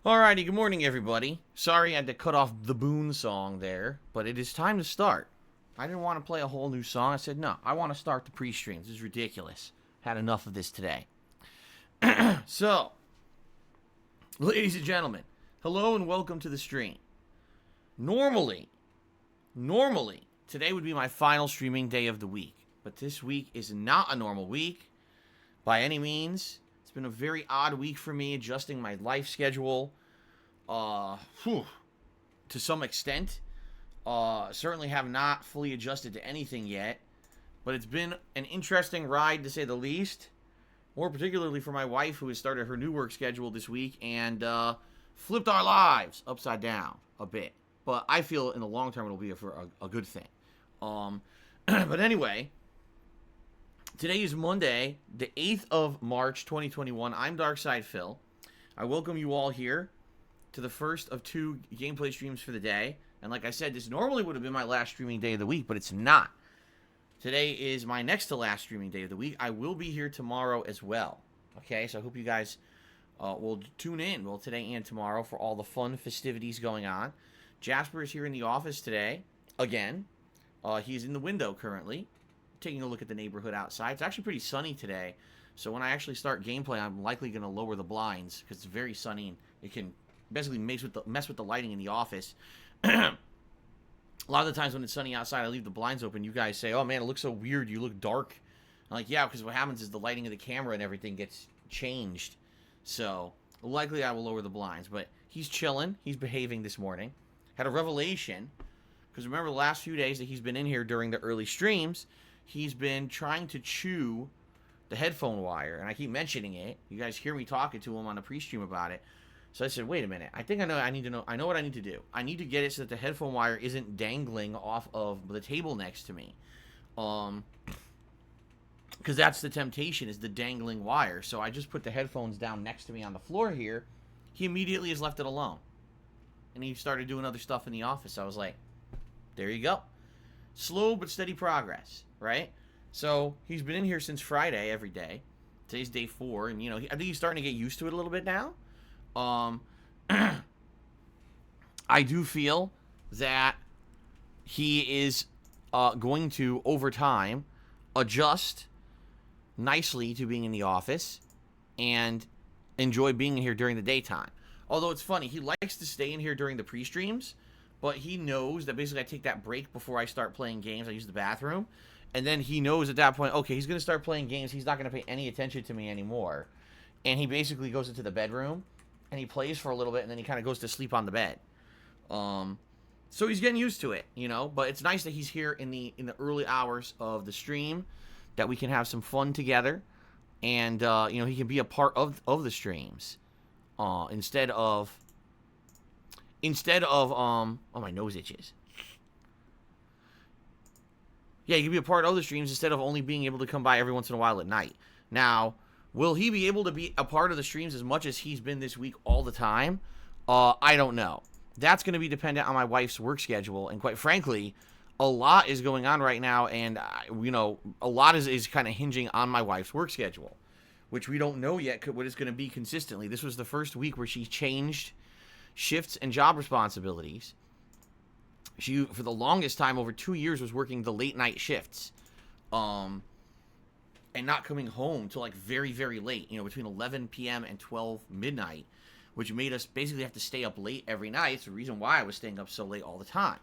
Alrighty, good morning, everybody. Sorry I had to cut off the Boone song there, but it is time to start. I didn't want to play a whole new song. I said, no, I want to start the pre-streams. This is ridiculous. Had enough of this today. So, ladies and gentlemen, hello and welcome to the stream. Normally, today would be my final streaming day of the week, but this week is not a normal week by any means. It's been a very odd week for me, adjusting my life schedule, to some extent. Certainly have not fully adjusted to anything yet, but it's been an interesting ride to say the least. More particularly for my wife, who has started her new work schedule this week and flipped our lives upside down a bit. But I feel in the long term it'll be a good thing. But anyway, today is Monday, the 8th of March, 2021. I'm Darkside Phil. I welcome you all here to the first of two gameplay streams for the day. And like I said, this normally would have been my last streaming day of the week, but it's not. Today is my next to last streaming day of the week. I will be here tomorrow as well. Okay, so I hope you guys will tune in, well, today and tomorrow, for all the fun festivities going on. Jasper is here in the office today, again. He's in the window currently, taking a look at the neighborhood outside. It's actually pretty sunny today, so when I actually start gameplay, I'm likely going to lower the blinds, because it's very sunny, and it can basically mess with the lighting in the office. A lot of the times when it's sunny outside, I leave the blinds open. You guys say, oh man, it looks so weird, you look dark. I'm like, yeah, because what happens is the lighting of the camera and everything gets changed. So, likely I will lower the blinds. But he's chilling. He's behaving this morning. Had a revelation. Because remember the last few days that he's been in here during the early streams, he's been trying to chew the headphone wire. And I keep mentioning it. You guys hear me talking to him on the pre-stream about it. So I said, wait a minute. I think I know what I need to do. I need to get it so that the headphone wire isn't dangling off of the table next to me. Because that's the temptation, is the dangling wire. So I just put the headphones down next to me on the floor here. He immediately has left it alone. And he started doing other stuff in the office. I was like, there you go. Slow but steady progress, right? So he's been in here since Friday every day. Today's day 4. And, I think he's starting to get used to it a little bit now. I do feel that he is going to, over time, adjust nicely to being in the office and enjoy being here during the daytime. Although it's funny, he likes to stay in here during the pre-streams, but he knows that basically I take that break before I start playing games. I use the bathroom, and then he knows at that point, okay, he's going to start playing games. He's not going to pay any attention to me anymore. And he basically goes into the bedroom, and he plays for a little bit, and then he kind of goes to sleep on the bed. So he's getting used to it, but it's nice that he's here in the early hours of the stream, that we can have some fun together, and he can be a part of the streams, instead of oh, my nose itches. Yeah, he can be a part of the streams instead of only being able to come by every once in a while at night. Now, will he be able to be a part of the streams as much as he's been this week all the time? I don't know. That's going to be dependent on my wife's work schedule. And quite frankly, a lot is going on right now. And, a lot is kind of hinging on my wife's work schedule, which we don't know yet what it's going to be consistently. This was the first week where she changed shifts and job responsibilities. She, for the longest time, over 2 years, was working the late night shifts. And not coming home till like very, very late, between 11 p.m. and 12 midnight, which made us basically have to stay up late every night. It's the reason why I was staying up so late all the time.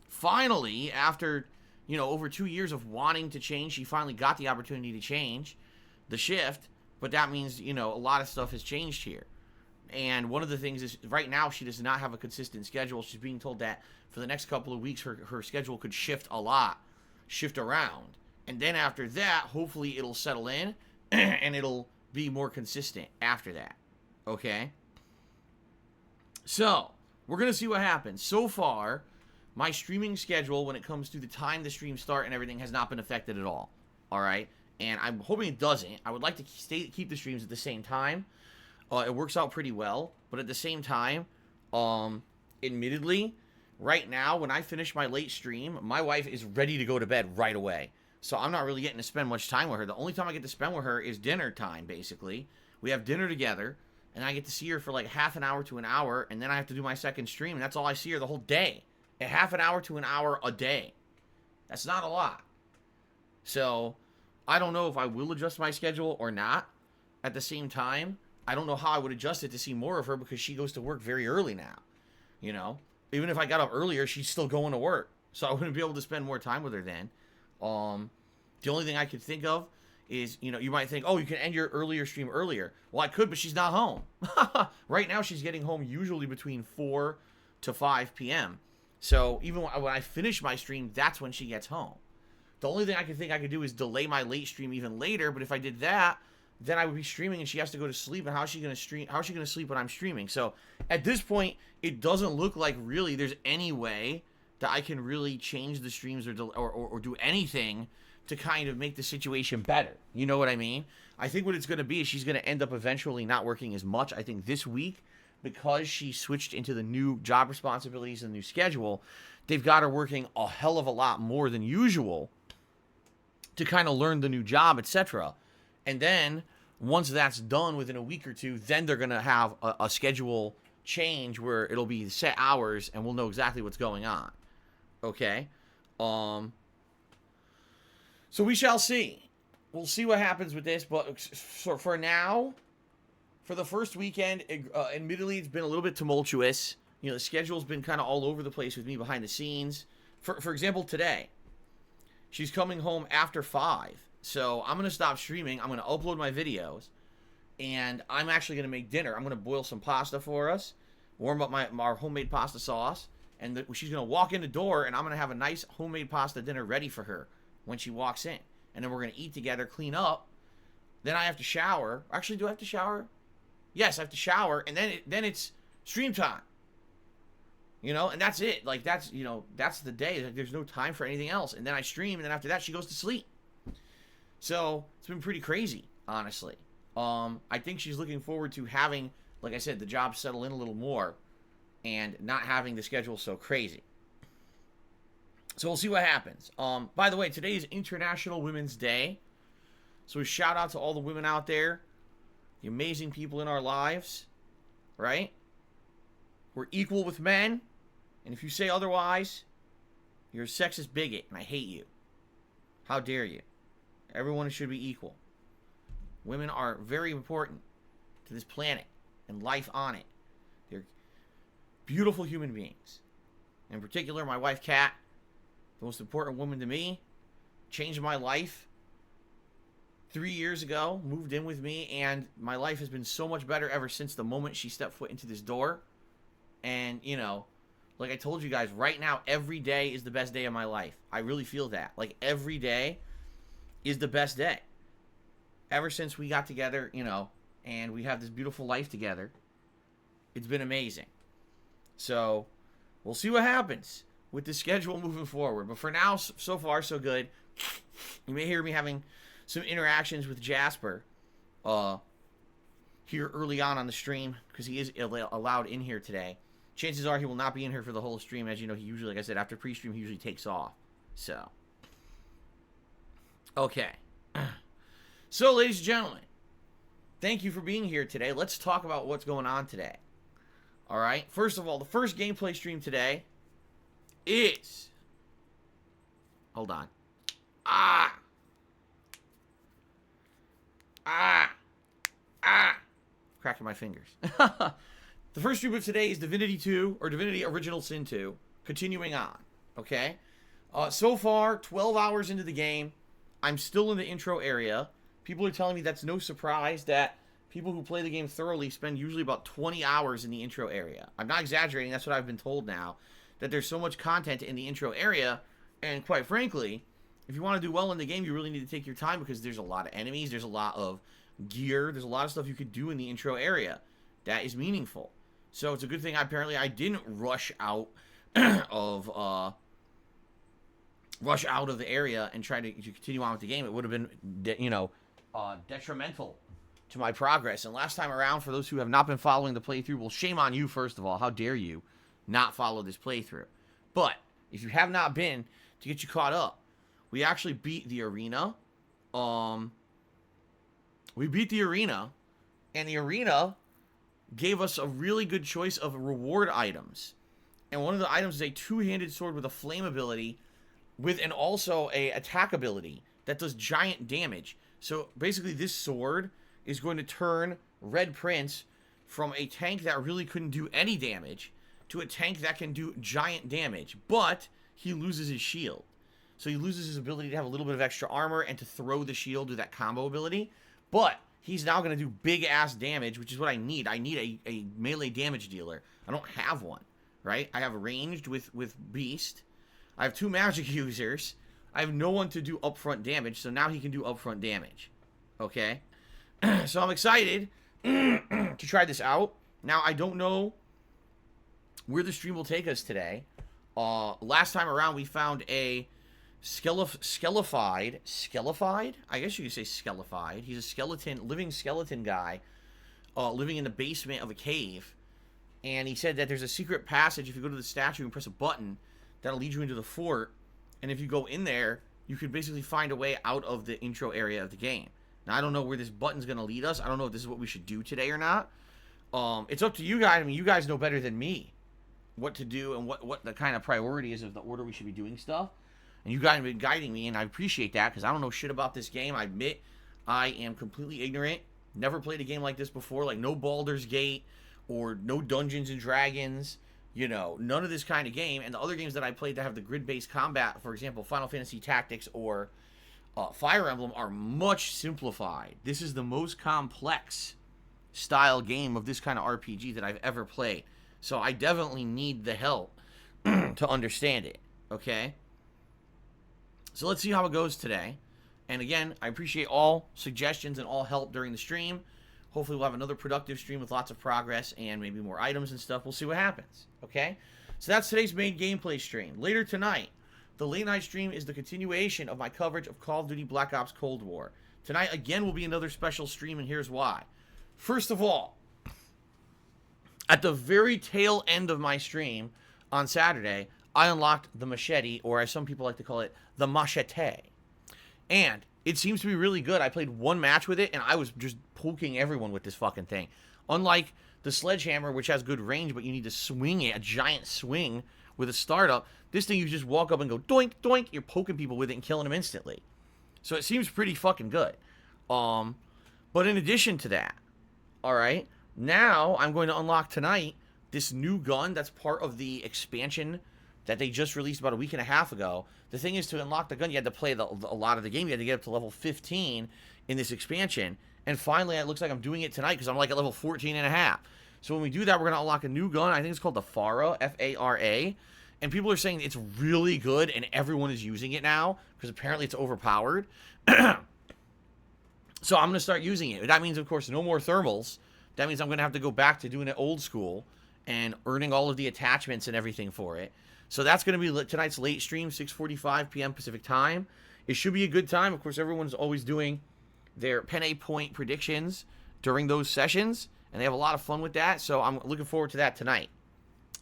Finally, after, over 2 years of wanting to change, she finally got the opportunity to change the shift, but that means, a lot of stuff has changed here. And one of the things is, right now, she does not have a consistent schedule. She's being told that for the next couple of weeks, her schedule could shift around. And then after that, hopefully it'll settle in, and it'll be more consistent after that. Okay? So, we're going to see what happens. So far, my streaming schedule, when it comes to the time the streams start and everything, has not been affected at all. Alright? And I'm hoping it doesn't. I would like to keep the streams at the same time. It works out pretty well. But at the same time, admittedly, right now, when I finish my late stream, my wife is ready to go to bed right away. So I'm not really getting to spend much time with her. The only time I get to spend with her is dinner time, basically. We have dinner together, and I get to see her for like half an hour to an hour, and then I have to do my second stream, and that's all I see her the whole day. A half an hour to an hour a day. That's not a lot. So, I don't know if I will adjust my schedule or not. At the same time, I don't know how I would adjust it to see more of her because she goes to work very early now. You know? Even if I got up earlier, she's still going to work. So I wouldn't be able to spend more time with her then. The only thing I could think of is, you know, you might think, oh, you can end your earlier stream earlier. Well, I could, but she's not home. Right now, she's getting home usually between 4 to 5 p.m. So even when I finish my stream, that's when she gets home. The only thing I could think I could do is delay my late stream even later. But if I did that, then I would be streaming and she has to go to sleep. And how is she going to stream? How is she going to sleep when I'm streaming? So at this point, it doesn't look like really there's any way that I can really change the streams or do anything to kind of make the situation better. You know what I mean? I think what it's going to be is she's going to end up eventually not working as much. I think this week, because she switched into the new job responsibilities and the new schedule, they've got her working a hell of a lot more than usual to kind of learn the new job, etc. And then once that's done within a week or two, then they're going to have a schedule change where it'll be set hours and we'll know exactly what's going on. Okay? So we shall see. We'll see what happens with this, but for now, for the first weekend, admittedly, it's been a little bit tumultuous. You know, the schedule's been kind of all over the place with me behind the scenes. For example, today, she's coming home after 5. So I'm going to stop streaming. I'm going to upload my videos. And I'm actually going to make dinner. I'm going to boil some pasta for us. Warm up our homemade pasta sauce. And she's going to walk in the door, and I'm going to have a nice homemade pasta dinner ready for her when she walks in. And then we're going to eat together, clean up. Then I have to shower. Actually, do I have to shower? Yes, I have to shower. And then it's stream time. You know, and that's it. Like, that's the day. Like, there's no time for anything else. And then I stream, and then after that, she goes to sleep. So, it's been pretty crazy, honestly. I think she's looking forward to having, like I said, the job settle in a little more and not having the schedule so crazy. So, we'll see what happens. By the way, today is International Women's Day. So, a shout out to all the women out there, the amazing people in our lives, right? We're equal with men. And if you say otherwise, you're a sexist bigot, and I hate you. How dare you? Everyone should be equal. Women are very important to this planet and life on it. They're beautiful human beings. In particular, my wife, Kat, the most important woman to me, changed my life 3 years ago, moved in with me, and my life has been so much better ever since the moment she stepped foot into this door. And, you know, like I told you guys, right now, every day is the best day of my life. I really feel that. Like, every day is the best day. Ever since we got together, you know, and we have this beautiful life together, it's been amazing. So, we'll see what happens with the schedule moving forward. But for now, so far, so good. You may hear me having some interactions with Jasper here early on the stream, because he is allowed in here today. Chances are he will not be in here for the whole stream. As you know, he usually, like I said, after pre-stream, he usually takes off. So, okay. So, ladies and gentlemen, thank you for being here today. Let's talk about what's going on today. All right. First of all, the first gameplay stream today is... Hold on. Cracking my fingers. The first stream of today is Divinity 2, or Divinity Original Sin 2, continuing on, okay? So far, 12 hours into the game, I'm still in the intro area. People are telling me that's no surprise, that people who play the game thoroughly spend usually about 20 hours in the intro area. I'm not exaggerating, that's what I've been told now, that there's so much content in the intro area, and quite frankly, if you want to do well in the game, you really need to take your time, because there's a lot of enemies, there's a lot of gear, there's a lot of stuff you could do in the intro area that is meaningful. So it's a good thing I didn't rush out of the area and try to continue on with the game. It would have been, detrimental to my progress. And last time around, for those who have not been following the playthrough, well, shame on you, first of all. How dare you not follow this playthrough? But if you have not been, to get you caught up, we actually beat the arena. We beat the arena, and the arena gave us a really good choice of reward items. And one of the items is a two-handed sword with a flame ability and also a attack ability that does giant damage. So basically this sword is going to turn Red Prince from a tank that really couldn't do any damage to a tank that can do giant damage, but he loses his shield. So he loses his ability to have a little bit of extra armor and to throw the shield with that combo ability. But he's now going to do big-ass damage, which is what I need. I need a melee damage dealer. I don't have one, right? I have ranged with Beast. I have 2 magic users. I have no one to do upfront damage, so now he can do upfront damage. Okay? So I'm excited to try this out. Now, I don't know where the stream will take us today. Last time around, we found a skelefied? I guess you could say skelefied. He's a skeleton, living skeleton guy, living in the basement of a cave. And he said that there's a secret passage. If you go to the statue and press a button, that'll lead you into the fort. And if you go in there, you could basically find a way out of the intro area of the game. Now, I don't know where this button's going to lead us. I don't know if this is what we should do today or not. It's up to you guys. I mean, you guys know better than me what to do and what the kind of priority is of the order we should be doing stuff. And you guys have been guiding me, and I appreciate that because I don't know shit about this game. I admit I am completely ignorant. Never played a game like this before. Like, no Baldur's Gate or no Dungeons and Dragons. You know, none of this kind of game. And the other games that I played that have the grid-based combat, for example, Final Fantasy Tactics or Fire Emblem, are much simplified. This is the most complex style game of this kind of RPG that I've ever played. So I definitely need the help to understand it, okay? So let's see how it goes today. And again, I appreciate all suggestions and all help during the stream. Hopefully we'll have another productive stream with lots of progress and maybe more items and stuff. We'll see what happens, okay? So that's today's main gameplay stream. Later tonight, the late night stream is the continuation of my coverage of Call of Duty Black Ops Cold War. Tonight, again, will be another special stream, and here's why. First of all, at the very tail end of my stream on Saturday, I unlocked the machete, or as some people like to call it, the machete. And it seems to be really good. I played one match with it, and I was just poking everyone with this fucking thing. Unlike the sledgehammer, which has good range, but you need to swing it, a giant swing with a startup, this thing you just walk up and go doink, doink, you're poking people with it and killing them instantly. So it seems pretty fucking good. But in addition to that, alright, now I'm going to unlock tonight this new gun that's part of the expansion that they just released about a week and a half ago. The thing is, to unlock the gun, you had to play a lot of the game. You had to get up to level 15 in this expansion. And finally, it looks like I'm doing it tonight because I'm like at level 14 and a half. So when we do that, we're going to unlock a new gun. I think it's called the Fara, F-A-R-A. And people are saying it's really good and everyone is using it now because apparently it's overpowered. So I'm going to start using it. That means, of course, no more thermals. That means I'm going to have to go back to doing it old school and earning all of the attachments and everything for it. So that's going to be tonight's late stream, 6:45 p.m. Pacific time. It should be a good time. Of course, everyone's always doing their Penne Point predictions during those sessions, and they have a lot of fun with that, so I'm looking forward to that tonight.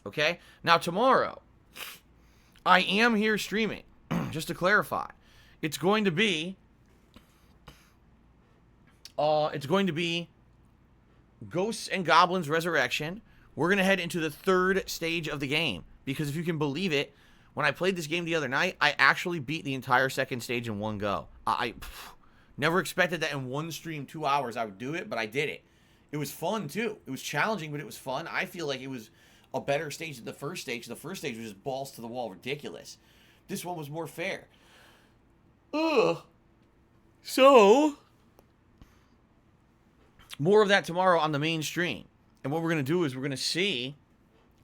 Okay? Now, tomorrow, I am here streaming, just to clarify. It's going to be Ghosts and Goblins Resurrection. We're going to head into the third stage of the game. Because if you can believe it, when I played this game the other night, I actually beat the entire second stage in one go. I never expected that in one stream, 2 hours, I would do it, but I did it. It was fun, too. It was challenging, but it was fun. I feel like it was a better stage than the first stage. The first stage was just balls to the wall, ridiculous. This one was more fair. So, more of that tomorrow on the main stream. And what we're going to do is we're going to see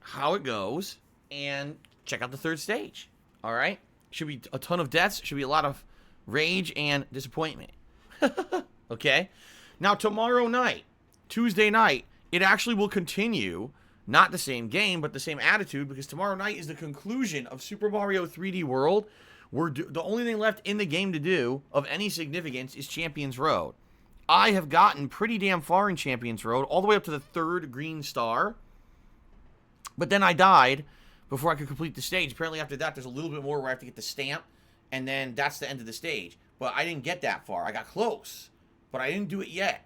how it goes and check out the third stage. All right? Should be a ton of deaths. Should be a lot of rage and disappointment. Okay? Now, tomorrow night, Tuesday night, it actually will continue, not the same game, but the same attitude, because tomorrow night is the conclusion of Super Mario 3D World. The only thing left in the game to do of any significance is Champions Road. I have gotten pretty damn far in Champions Road, all the way up to the 3rd green star. But then I died before I could complete the stage. Apparently after that, there's a little bit more where I have to get the stamp, and then that's the end of the stage. But I didn't get that far. I got close, but I didn't do it yet.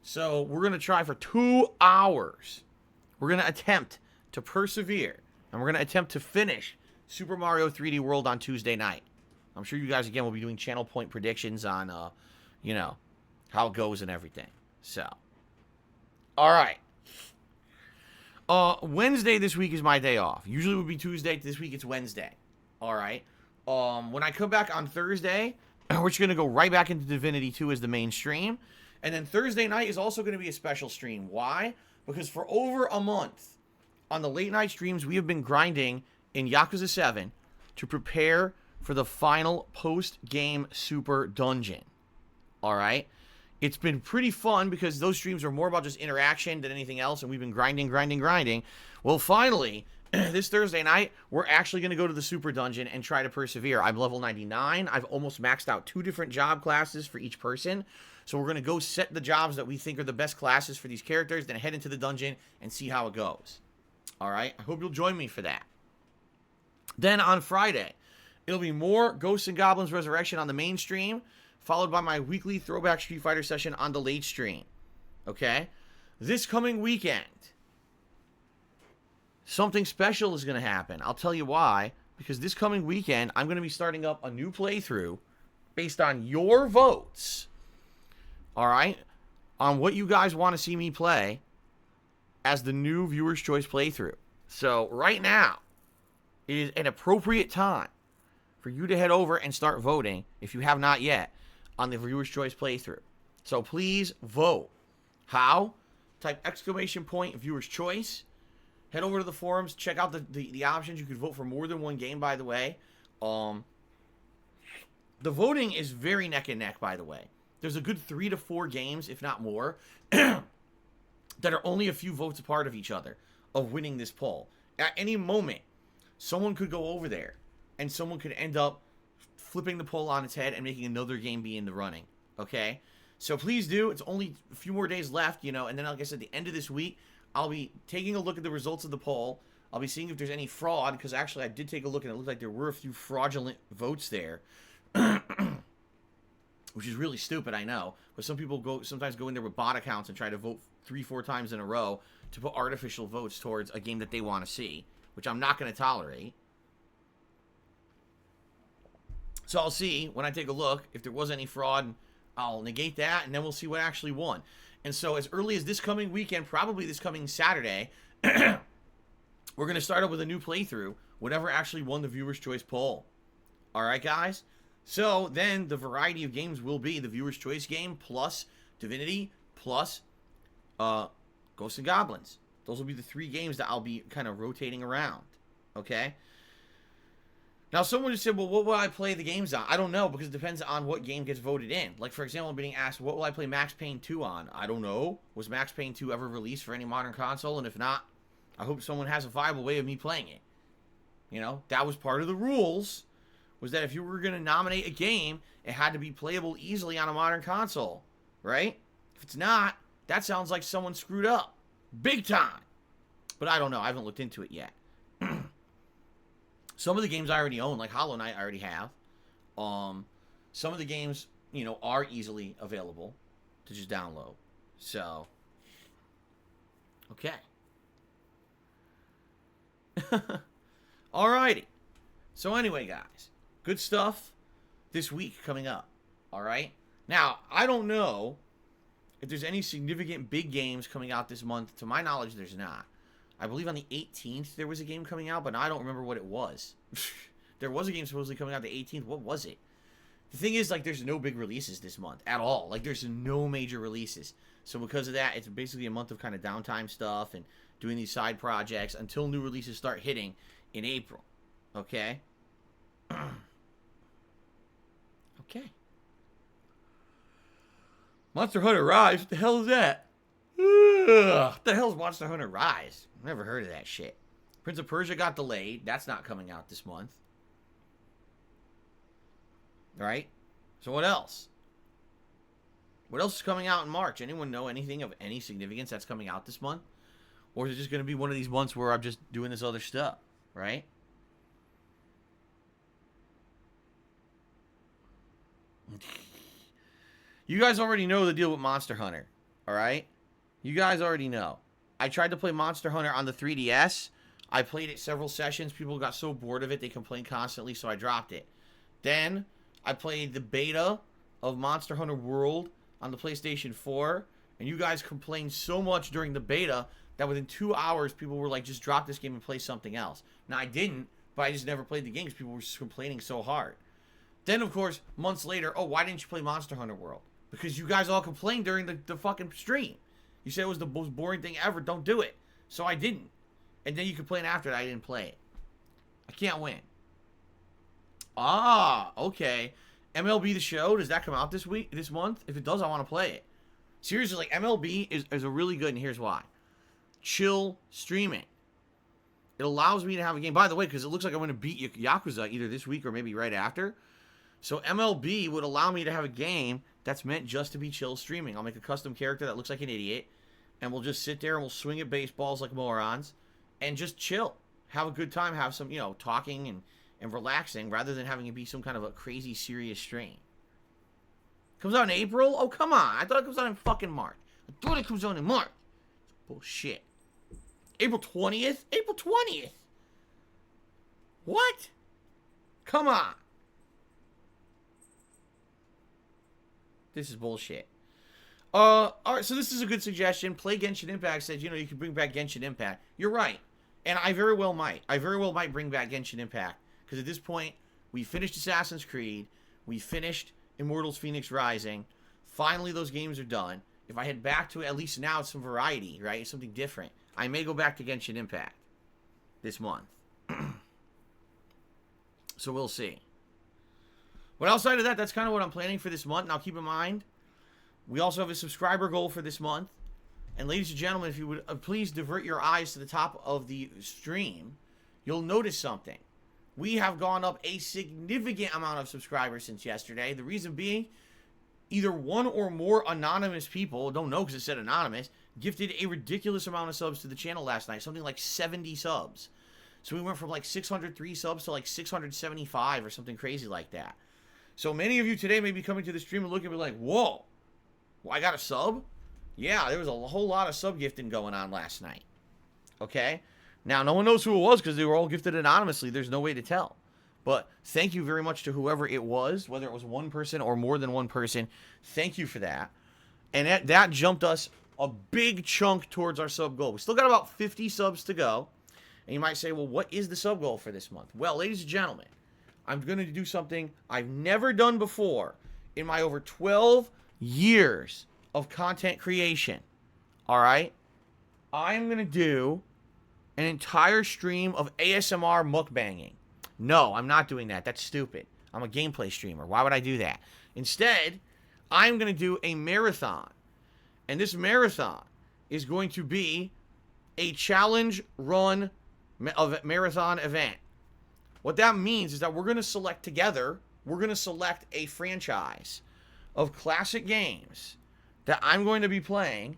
So we're going to try for 2 hours We're going to attempt to persevere, and we're going to attempt to finish Super Mario 3D World on Tuesday night. I'm sure you guys, again, will be doing channel point predictions on, you know, how it goes and everything. So, all right. Wednesday this week is my day off. Usually it would be Tuesday. This week it's Wednesday. All right. When I come back on Thursday, we're just going to go right back into Divinity 2 as the main stream. And then Thursday night is also going to be a special stream. Why? Because for over a month, on the late night streams, we have been grinding in Yakuza 7 to prepare for the final post-game super dungeon. All right? It's been pretty fun because those streams are more about just interaction than anything else, and we've been grinding. Well, finally, this Thursday night, we're actually going to go to the super dungeon and try to persevere. I'm level 99. I've almost maxed out 2 different job classes for each person. So we're going to go set the jobs that we think are the best classes for these characters, then head into the dungeon and see how it goes. All right? I hope you'll join me for that. Then on Friday, it'll be more Ghosts and Goblins Resurrection on the main stream, followed by my weekly Throwback Street Fighter session on the late stream. Okay? This coming weekend, something special is going to happen. I'll tell you why. Because this coming weekend, I'm going to be starting up a new playthrough based on your votes. All right? On what you guys want to see me play as the new Viewer's Choice playthrough. So, right now, it is an appropriate time for you to head over and start voting, if you have not yet, on the Viewer's Choice playthrough. So please vote. How? Type ! Viewer's Choice. Head over to the forums. Check out the options. You could vote for more than one game, by the way. The voting is very neck and neck, by the way. There's a good 3 to 4 games, if not more, that are only a few votes apart of each other of winning this poll. At any moment, someone could go over there and someone could end up flipping the poll on its head and making another game be in the running. Okay? So please do. It's only a few more days left, you know, and then like I said, at the end of this week, I'll be taking a look at the results of the poll. I'll be seeing if there's any fraud, because actually I did take a look and it looked like there were a few fraudulent votes there. Which is really stupid, I know. But some people sometimes go in there with bot accounts and try to vote 3-4 times in a row to put artificial votes towards a game that they want to see, which I'm not going to tolerate. So I'll see when I take a look if there was any fraud. I'll negate that, and then we'll see what actually won. And so as early as this coming weekend, probably this coming Saturday, we're going to start up with a new playthrough, whatever actually won the Viewer's Choice poll. All right, guys? So then the variety of games will be the Viewer's Choice game plus Divinity plus Ghosts and Goblins. Those will be the 3 games that I'll be kind of rotating around. Okay? Now, someone just said, well, what will I play the games on? I don't know, because it depends on what game gets voted in. Like, for example, I'm being asked, what will I play Max Payne 2 on? I don't know. Was Max Payne 2 ever released for any modern console? And if not, I hope someone has a viable way of me playing it. You know, that was part of the rules, was that if you were going to nominate a game, it had to be playable easily on a modern console, right? If it's not, that sounds like someone screwed up. Big time. But I don't know. I haven't looked into it yet. Some of the games I already own, like Hollow Knight, I already have. Some of the games, you know, are easily available to just download. So, okay. Alrighty. So anyway, guys, good stuff this week coming up. Alright? Now, I don't know if there's any significant big games coming out this month. To my knowledge, there's not. I believe on the 18th there was a game coming out, but I don't remember what it was. There was a game supposedly coming out the 18th. What was it? The thing is, like, there's no big releases this month at all. Like, there's no major releases. So because of that, it's basically a month of kind of downtime stuff and doing these side projects until new releases start hitting in April. Okay? Okay. Monster Hunter Rise? What the hell is that? What the hell is Monster Hunter Rise? Never heard of that shit. Prince of Persia got delayed. That's not coming out this month. Right? So what else? What else is coming out in March? Anyone know anything of any significance that's coming out this month? Or is it just going to be one of these months where I'm just doing this other stuff? Right? You guys already know the deal with Monster Hunter. Alright? You guys already know. I tried to play Monster Hunter on the 3DS. I played it several sessions. People got so bored of it, they complained constantly, so I dropped it. Then, I played the beta of Monster Hunter World on the PlayStation 4, and you guys complained so much during the beta that within 2 hours, people were like, just drop this game and play something else. Now, I didn't, but I just never played the game because people were just complaining so hard. Then, of course, months later, oh, why didn't you play Monster Hunter World? Because you guys all complained during the fucking stream. You said it was the most boring thing ever. Don't do it. So I didn't. And then you complain after that I didn't play it. I can't win. Ah, okay. MLB The Show, does that come out this month? If it does, I want to play it. Seriously, like, MLB is a really good, and here's why. Chill streaming. It allows me to have a game. By the way, because it looks like I'm going to beat Yakuza either this week or maybe right after. So MLB would allow me to have a game that's meant just to be chill streaming. I'll make a custom character that looks like an idiot, and we'll just sit there and we'll swing at baseballs like morons, and just chill. Have a good time, have some, talking and relaxing, rather than having it be some kind of a crazy serious stream. Comes out in April? Oh, come on. I thought it comes out in fucking March. I thought it comes out in March. Bullshit. April 20th? April 20th? What? Come on. This is bullshit. Alright, so this is a good suggestion. Play Genshin Impact said, you can bring back Genshin Impact. You're right. And I very well might. I very well might bring back Genshin Impact. Because at this point, we finished Assassin's Creed. We finished Immortals Phoenix Rising. Finally, those games are done. If I head back to it, at least now it's some variety, right? It's something different. I may go back to Genshin Impact this month. So we'll see. But outside of that, that's kind of what I'm planning for this month. Now, keep in mind, we also have a subscriber goal for this month. And ladies and gentlemen, if you would please divert your eyes to the top of the stream, you'll notice something. We have gone up a significant amount of subscribers since yesterday. The reason being, either one or more anonymous people, don't know because it said anonymous, gifted a ridiculous amount of subs to the channel last night. Something like 70 subs. So we went from like 603 subs to like 675 or something crazy like that. So many of you today may be coming to the stream and looking at me like, whoa, I got a sub? Yeah, there was a whole lot of sub gifting going on last night. Okay? Now, no one knows who it was because they were all gifted anonymously. There's no way to tell. But thank you very much to whoever it was, whether it was one person or more than one person. Thank you for that. And that jumped us a big chunk towards our sub goal. We still got about 50 subs to go. And you might say, well, what is the sub goal for this month? Well, ladies and gentlemen, I'm going to do something I've never done before in my over 12 years of content creation. All right? I'm going to do an entire stream of ASMR mukbanging. No, I'm not doing that. That's stupid. I'm a gameplay streamer. Why would I do that? Instead, I'm going to do a marathon. And this marathon is going to be a challenge run marathon event. What that means is that we're going to select together, we're going to select a franchise of classic games that I'm going to be playing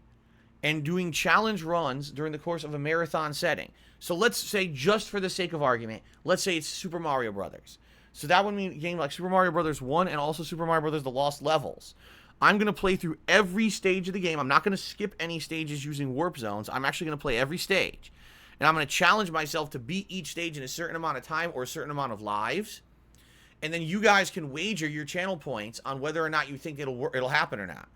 and doing challenge runs during the course of a marathon setting. So let's say, just for the sake of argument, let's say it's Super Mario Brothers. So that would mean a game like Super Mario Brothers 1 and also Super Mario Brothers The Lost Levels. I'm going to play through every stage of the game. I'm not going to skip any stages using warp zones. I'm actually going to play every stage. And I'm going to challenge myself to beat each stage in a certain amount of time or a certain amount of lives. And then you guys can wager your channel points on whether or not you think it'll happen or not.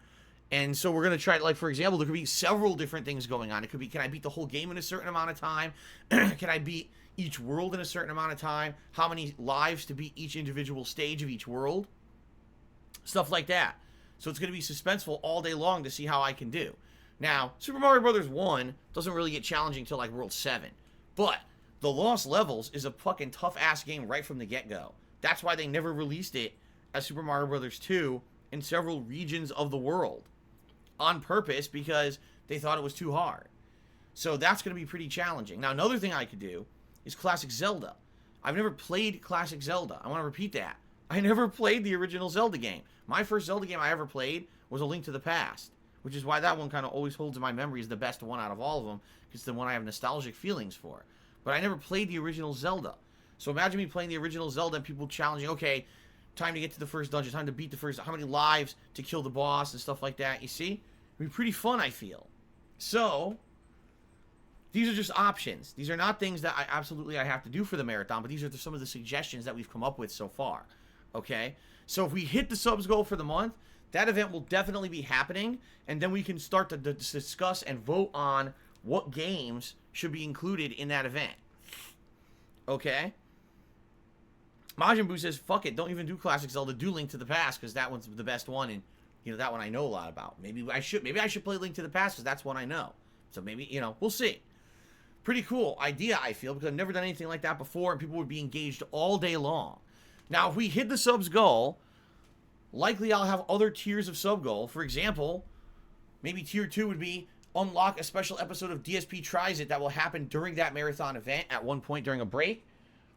And so we're going to try, like, for example, there could be several different things going on. It could be, can I beat the whole game in a certain amount of time? Can I beat each world in a certain amount of time? How many lives to beat each individual stage of each world? Stuff like that. So it's going to be suspenseful all day long to see how I can do. Now, Super Mario Brothers 1 doesn't really get challenging until, like, World 7. But The Lost Levels is a fucking tough-ass game right from the get-go. That's why they never released it as Super Mario Brothers 2 in several regions of the world. On purpose, because they thought it was too hard. So that's going to be pretty challenging. Now, another thing I could do is Classic Zelda. I've never played Classic Zelda. I want to repeat that. I never played the original Zelda game. My first Zelda game I ever played was A Link to the Past, which is why that one kind of always holds in my memory as the best one out of all of them, because it's the one I have nostalgic feelings for. But I never played the original Zelda. So imagine me playing the original Zelda and people challenging, okay, time to get to the first dungeon, time to beat the first, how many lives to kill the boss and stuff like that. You see? It'd be pretty fun, I feel. So, These are just options. These are not things that I have to do for the marathon, but these are some of the suggestions that we've come up with so far. Okay? So if we hit the subs goal for the month, that event will definitely be happening, and then we can start to discuss and vote on what games should be included in that event. Okay? Majin Buu says, fuck it, don't even do Classic Zelda, do Link to the Past, because that one's the best one, and, you know, that one I know a lot about. Maybe I should play Link to the Past, because that's one I know. So maybe, you know, we'll see. Pretty cool idea, I feel, because I've never done anything like that before, and people would be engaged all day long. Now, if we hit the subs goal, likely I'll have other tiers of sub goal. For example, maybe tier 2 would be unlock a special episode of DSP Tries It that will happen during that marathon event at one point during a break.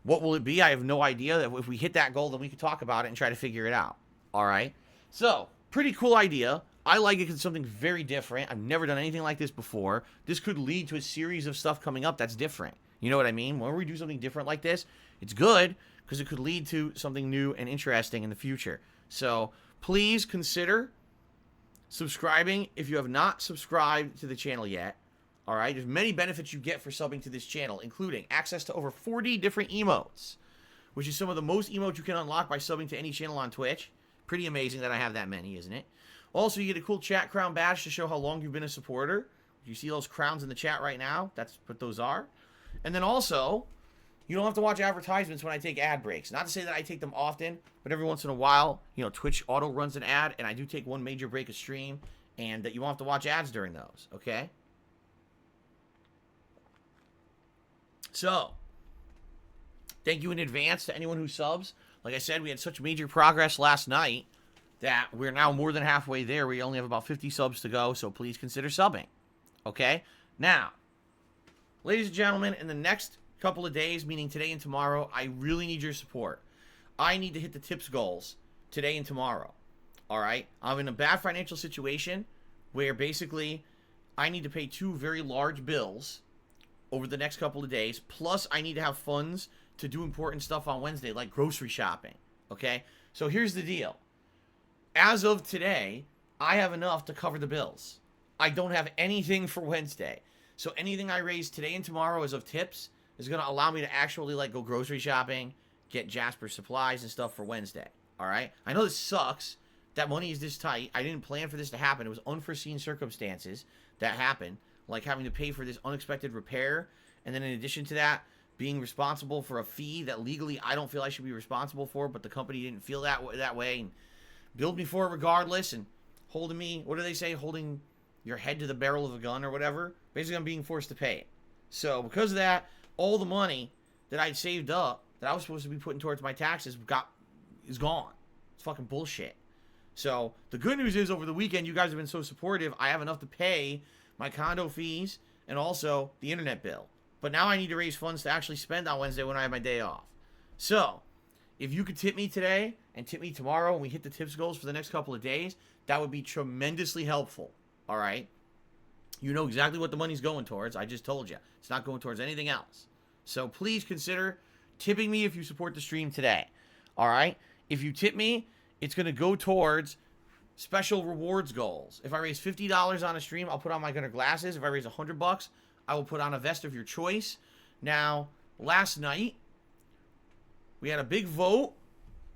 What will it be? I have no idea. If we hit that goal, then we can talk about it and try to figure it out. All right? So, pretty cool idea. I like it because it's something very different. I've never done anything like this before. This could lead to a series of stuff coming up that's different. You know what I mean? When we do something different like this, it's good because it could lead to something new and interesting in the future. So, please consider subscribing if you have not subscribed to the channel yet. All right? There's many benefits you get for subbing to this channel, including access to over 40 different emotes, which is some of the most emotes you can unlock by subbing to any channel on Twitch. Pretty amazing that I have that many, isn't it? Also, you get a cool chat crown badge to show how long you've been a supporter. You see those crowns in the chat right now? That's what those are. And then also, you don't have to watch advertisements when I take ad breaks. Not to say that I take them often, but every once in a while, you know, Twitch auto runs an ad, and I do take one major break of stream, and that you won't have to watch ads during those, okay? So, thank you in advance to anyone who subs. Like I said, we had such major progress last night that we're now more than halfway there. We only have about 50 subs to go, so please consider subbing. Okay? Now, ladies and gentlemen, in the next couple of days, meaning today and tomorrow, I really need your support. I need to hit the tips goals today and tomorrow. All right? I'm in a bad financial situation where basically I need to pay 2 very large bills over the next couple of days, plus I need to have funds to do important stuff on Wednesday, like grocery shopping. Okay? So here's the deal. As of today, I have enough to cover the bills. I don't have anything for Wednesday. So anything I raise today and tomorrow as of tips is going to allow me to actually like go grocery shopping, get Jasper supplies and stuff for Wednesday. All right? I know this sucks. That money is this tight. I didn't plan for this to happen. It was unforeseen circumstances that happened, like having to pay for this unexpected repair. And then in addition to that, being responsible for a fee that legally I don't feel I should be responsible for, but the company didn't feel that way and billed me for it regardless, and holding me, what do they say, holding your head to the barrel of a gun or whatever. Basically, I'm being forced to pay it. So because of that, all the money that I'd saved up, that I was supposed to be putting towards my taxes, is gone. It's fucking bullshit. So the good news is, over the weekend, you guys have been so supportive, I have enough to pay my condo fees and also the internet bill. But now I need to raise funds to actually spend on Wednesday when I have my day off. So, if you could tip me today and tip me tomorrow and we hit the tips goals for the next couple of days, that would be tremendously helpful. All right? You know exactly what the money's going towards. I just told you. It's not going towards anything else. So please consider tipping me if you support the stream today. All right? If you tip me, it's going to go towards special rewards goals. If I raise $50 on a stream, I'll put on my Gunner glasses. If I raise $100, I will put on a vest of your choice. Now, last night, we had a big vote,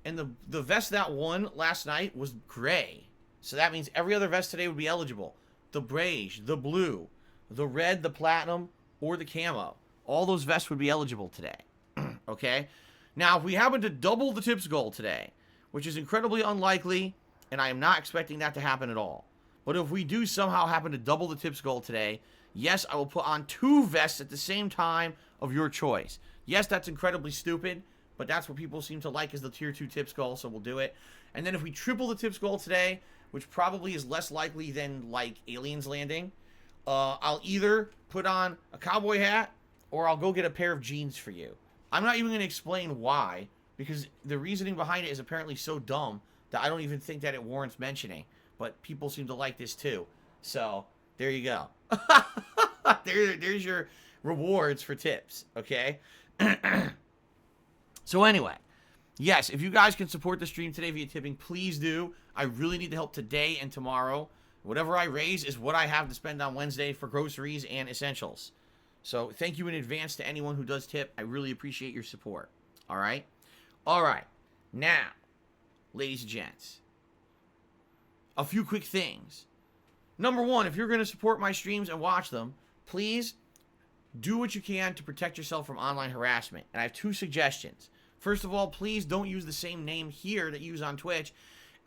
and the vest that won last night was gray. So that means every other vest today would be eligible. The beige, the blue, the red, the platinum, or the camo. All those vests would be eligible today. Okay? Now, if we happen to double the tips goal today, which is incredibly unlikely, and I am not expecting that to happen at all. But if we do somehow happen to double the tips goal today, yes, I will put on 2 vests at the same time of your choice. Yes, that's incredibly stupid, but that's what people seem to like, is the tier 2 tips goal, so we'll do it. And then if we triple the tips goal today, which probably is less likely than, like, aliens landing, I'll either put on a cowboy hat or I'll go get a pair of jeans for you. I'm not even going to explain why, because the reasoning behind it is apparently so dumb that I don't even think that it warrants mentioning. But people seem to like this too. So, there you go. There's your rewards for tips, okay? So anyway, yes, if you guys can support the stream today via tipping, please do. I really need the help today and tomorrow. Whatever I raise is what I have to spend on Wednesday for groceries and essentials. So thank you in advance to anyone who does tip. I really appreciate your support. All right? All right. Now, ladies and gents, a few quick things. Number one, if you're going to support my streams and watch them, please do what you can to protect yourself from online harassment. And I have two suggestions. First of all, please don't use the same name here that you use on Twitch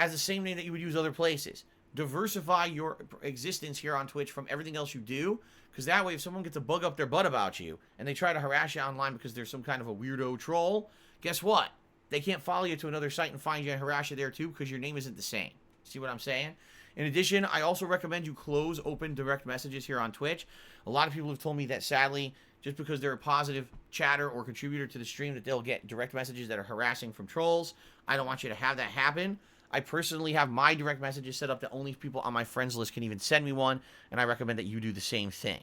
as the same name that you would use other places. Diversify your existence here on Twitch from everything else you do, because that way if someone gets a bug up their butt about you and they try to harass you online because there's some kind of a weirdo troll, guess what? They can't follow you to another site and find you and harass you there too because your name isn't the same. See what I'm saying? In addition, I also recommend you close open direct messages here on Twitch. A lot of people have told me that sadly, just because they're a positive chatter or contributor to the stream, that they'll get direct messages that are harassing from trolls. I don't want you to have that happen. I personally have my direct messages set up that only people on my friends list can even send me one, and I recommend that you do the same thing.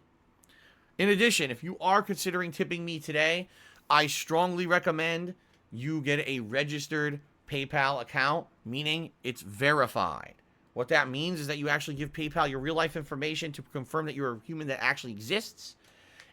In addition, if you are considering tipping me today, I strongly recommend you get a registered PayPal account, meaning it's verified. What that means is that you actually give PayPal your real life information to confirm that you're a human that actually exists.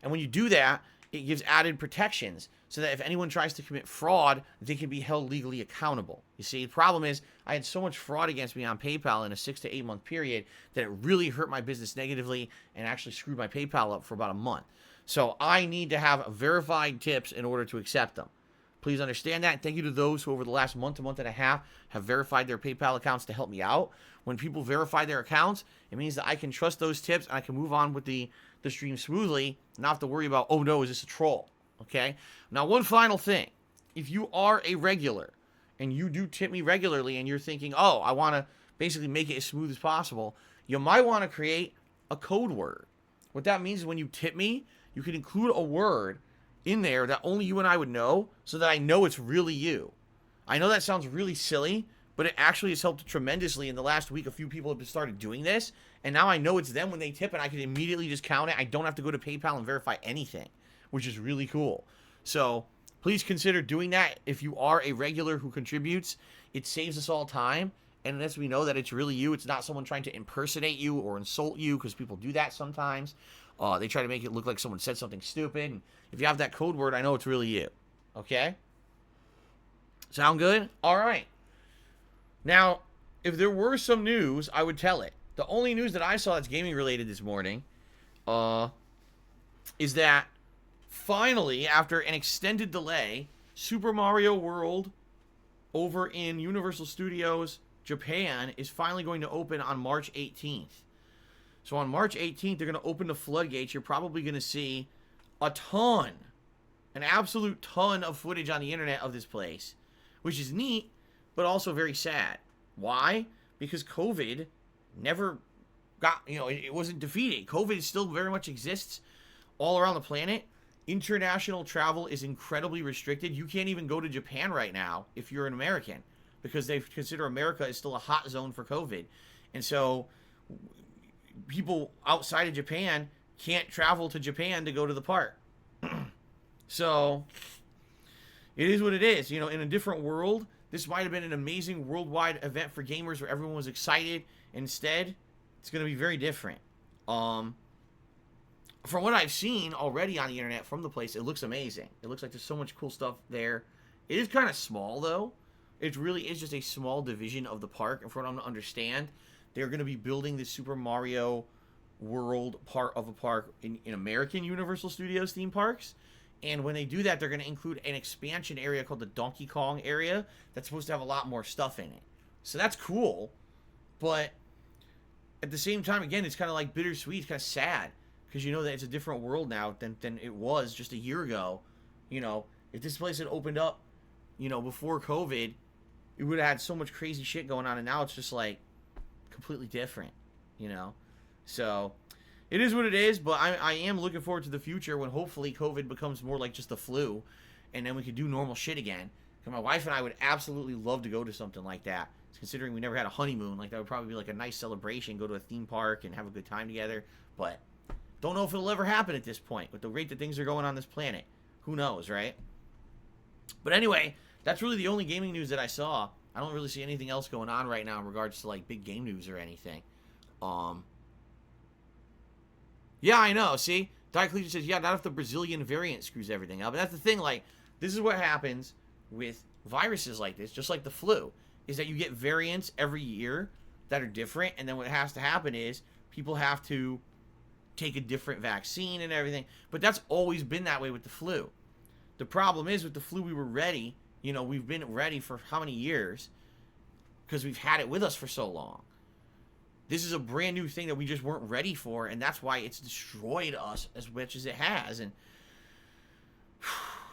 And when you do that, it gives added protections so that if anyone tries to commit fraud, they can be held legally accountable. You see, the problem is I had so much fraud against me on PayPal in a 6 to 8 month period that it really hurt my business negatively and actually screwed my PayPal up for about a month. So I need to have verified tips in order to accept them. Please understand that. Thank you to those who over the last month and a half have verified their PayPal accounts to help me out. When people verify their accounts, it means that I can trust those tips and I can move on with the stream smoothly, not have to worry about, oh no, is this a troll? Okay? Now, one final thing. If you are a regular and you do tip me regularly and you're thinking, oh, I want to basically make it as smooth as possible, you might want to create a code word. What that means is when you tip me, you can include a word in there that only you and I would know so that I know it's really you. I know that sounds really silly, but it actually has helped tremendously. In the last week, a few people have started doing this, and now I know it's them when they tip, and I can immediately just count it. I don't have to go to PayPal and verify anything, which is really cool. So please consider doing that if you are a regular who contributes. It saves us all time, and lets me know that it's really you. It's not someone trying to impersonate you or insult you, because people do that sometimes. They try to make it look like someone said something stupid. And if you have that code word, I know it's really you. Okay? Sound good? All right. Now, if there were some news, I would tell it. The only news that I saw that's gaming related this morning is that finally, after an extended delay, Super Mario World over in Universal Studios Japan is finally going to open on March 18th. So on March 18th, they're going to open the floodgates. You're probably going to see a ton, an absolute ton of footage on the internet of this place, which is neat, but also very sad. Why? Because COVID never got, it wasn't defeated. COVID still very much exists all around the planet. International travel is incredibly restricted. You can't even go to Japan right now if you're an American, because they consider America is still a hot zone for COVID. And so people outside of Japan can't travel to Japan to go to the park. So it is what it is. In a different world, this might have been an amazing worldwide event for gamers where everyone was excited. Instead, it's going to be very different. From what I've seen already on the internet from the place, it looks amazing. It looks like there's so much cool stuff there. It is kind of small, though. It really is just a small division of the park. And from what I'm to understand, they're going to be building this Super Mario World part of a park in American Universal Studios theme parks. And when they do that, they're going to include an expansion area called the Donkey Kong area that's supposed to have a lot more stuff in it. So that's cool. But at the same time, again, it's kind of like bittersweet. It's kind of sad because you know that it's a different world now than it was just a year ago. If this place had opened up, before COVID, it would have had so much crazy shit going on. And now it's just like completely different, So it is what it is, but I am looking forward to the future when hopefully COVID becomes more like just the flu, and then we could do normal shit again. Because my wife and I would absolutely love to go to something like that. Considering we never had a honeymoon, like that would probably be like a nice celebration, go to a theme park and have a good time together. But don't know if it'll ever happen at this point with the rate that things are going on this planet. Who knows, right? But anyway, that's really the only gaming news that I saw. I don't really see anything else going on right now in regards to like big game news or anything. Yeah, I know. See, Diocletian says, yeah, not if the Brazilian variant screws everything up. And that's the thing, like, this is what happens with viruses like this, just like the flu, is that you get variants every year that are different, and then what has to happen is people have to take a different vaccine and everything. But that's always been that way with the flu. The problem is with the flu, we were ready. You know, we've been ready for how many years? Because we've had it with us for so long. This is a brand new thing that we just weren't ready for, and that's why it's destroyed us as much as it has. And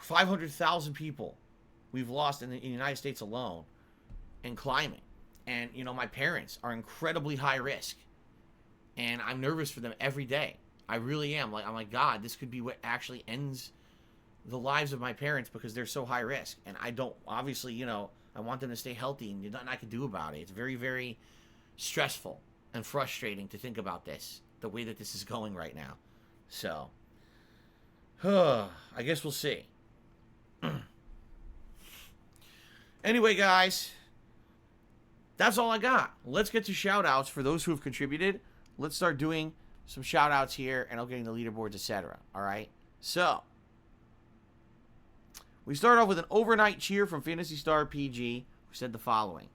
500,000 people we've lost in the United States alone, and climbing. And, you know, my parents are incredibly high risk, and I'm nervous for them every day. I really am. Like, I'm like, God, this could be what actually ends the lives of my parents because they're so high risk. And I don't, obviously, you know, I want them to stay healthy, and there's nothing I can do about it. It's very, very stressful and frustrating to think about this, the way that this is going right now. So, I guess we'll see. Anyway, guys, that's all I got. Let's get to shout-outs for those who have contributed. Let's start doing some shout-outs here, and I'll get the leaderboards, etc. All right? So, we start off with an overnight cheer from Phantasy Star PG, who said the following.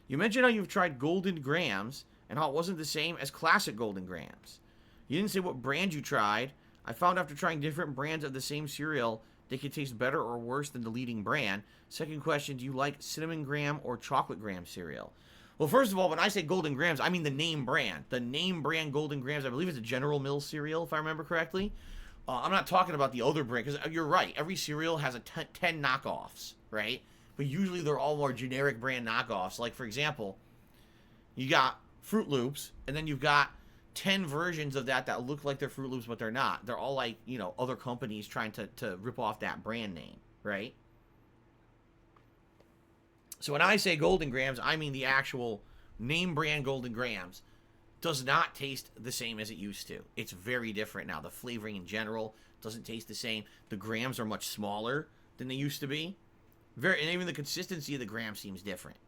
You mentioned how you've tried Golden Grams, and how it wasn't the same as classic Golden Grams. You didn't say what brand you tried. I found after trying different brands of the same cereal, they could taste better or worse than the leading brand. Second question, do you like Cinnamon Graham or Chocolate Graham cereal? Well, first of all, when I say Golden Grams, I mean the name brand. The name brand Golden Grams, I believe it's a General Mills cereal, if I remember correctly. I'm not talking about the other brand, because you're right. Every cereal has a 10 knockoffs, right? But usually they're all more generic brand knockoffs. Like, for example, you got Fruit Loops, and then you've got 10 versions of that look like they're Fruit Loops, but they're not. They're all like, you know, other companies trying to rip off that brand name, right? So when I say Golden Grams, I mean the actual name brand Golden Grams does not taste the same as it used to. It's very different now. The flavoring in general doesn't taste the same. The grams are much smaller than they used to be. And even the consistency of the gram seems different.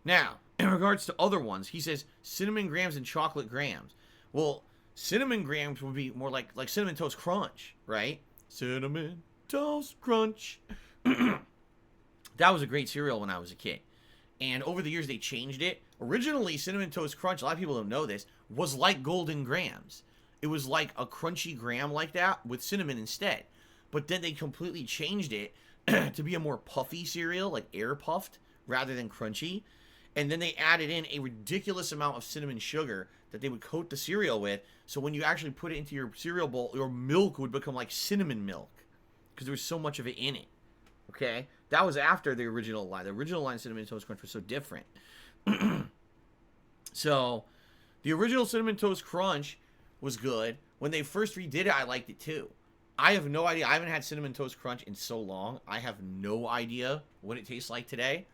Now, in regards to other ones, he says Cinnamon Grams and Chocolate Grams. Well, Cinnamon Grams would be more like Cinnamon Toast Crunch, right? Cinnamon Toast Crunch. That was a great cereal when I was a kid. And over the years, they changed it. Originally, Cinnamon Toast Crunch, a lot of people don't know this, was like Golden Grams. It was like a crunchy gram like that with cinnamon instead. But then they completely changed it to be a more puffy cereal, like air puffed, rather than crunchy. And then they added in a ridiculous amount of cinnamon sugar that they would coat the cereal with. So when you actually put it into your cereal bowl, your milk would become like cinnamon milk because there was so much of it in it. Okay? That was after the original line. The original line Cinnamon Toast Crunch was so different. So, the original Cinnamon Toast Crunch was good. When they first redid it, I liked it too. I have no idea. I haven't had Cinnamon Toast Crunch in so long. I have no idea what it tastes like today.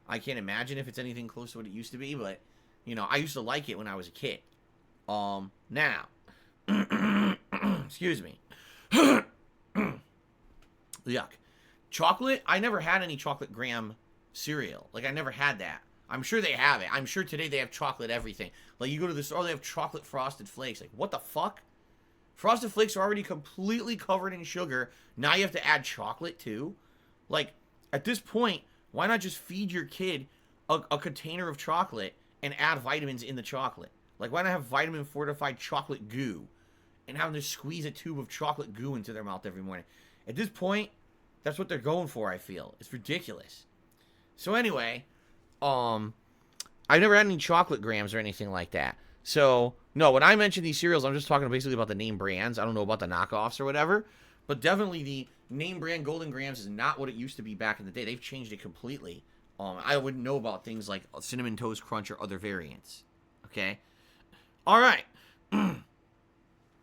I can't imagine if it's anything close to what it used to be, but, you know, I used to like it when I was a kid. Now, excuse me. Yuck. Chocolate, I never had any chocolate graham cereal. Like, I never had that. I'm sure they have it. I'm sure today they have chocolate everything. Like, you go to the store, they have chocolate Frosted Flakes. Like, what the fuck? Frosted Flakes are already completely covered in sugar. Now you have to add chocolate, too? Like, at this point, why not just feed your kid a container of chocolate and add vitamins in the chocolate? Like, why not have vitamin-fortified chocolate goo and have them just squeeze a tube of chocolate goo into their mouth every morning? At this point, that's what they're going for, I feel. It's ridiculous. So anyway, I've never had any chocolate grams or anything like that. So, no, when I mention these cereals, I'm just talking basically about the name brands. I don't know about the knockoffs or whatever. But definitely the name brand Golden Grams is not what it used to be back in the day. They've changed it completely. I wouldn't know about things like Cinnamon Toast Crunch or other variants. Okay? All right.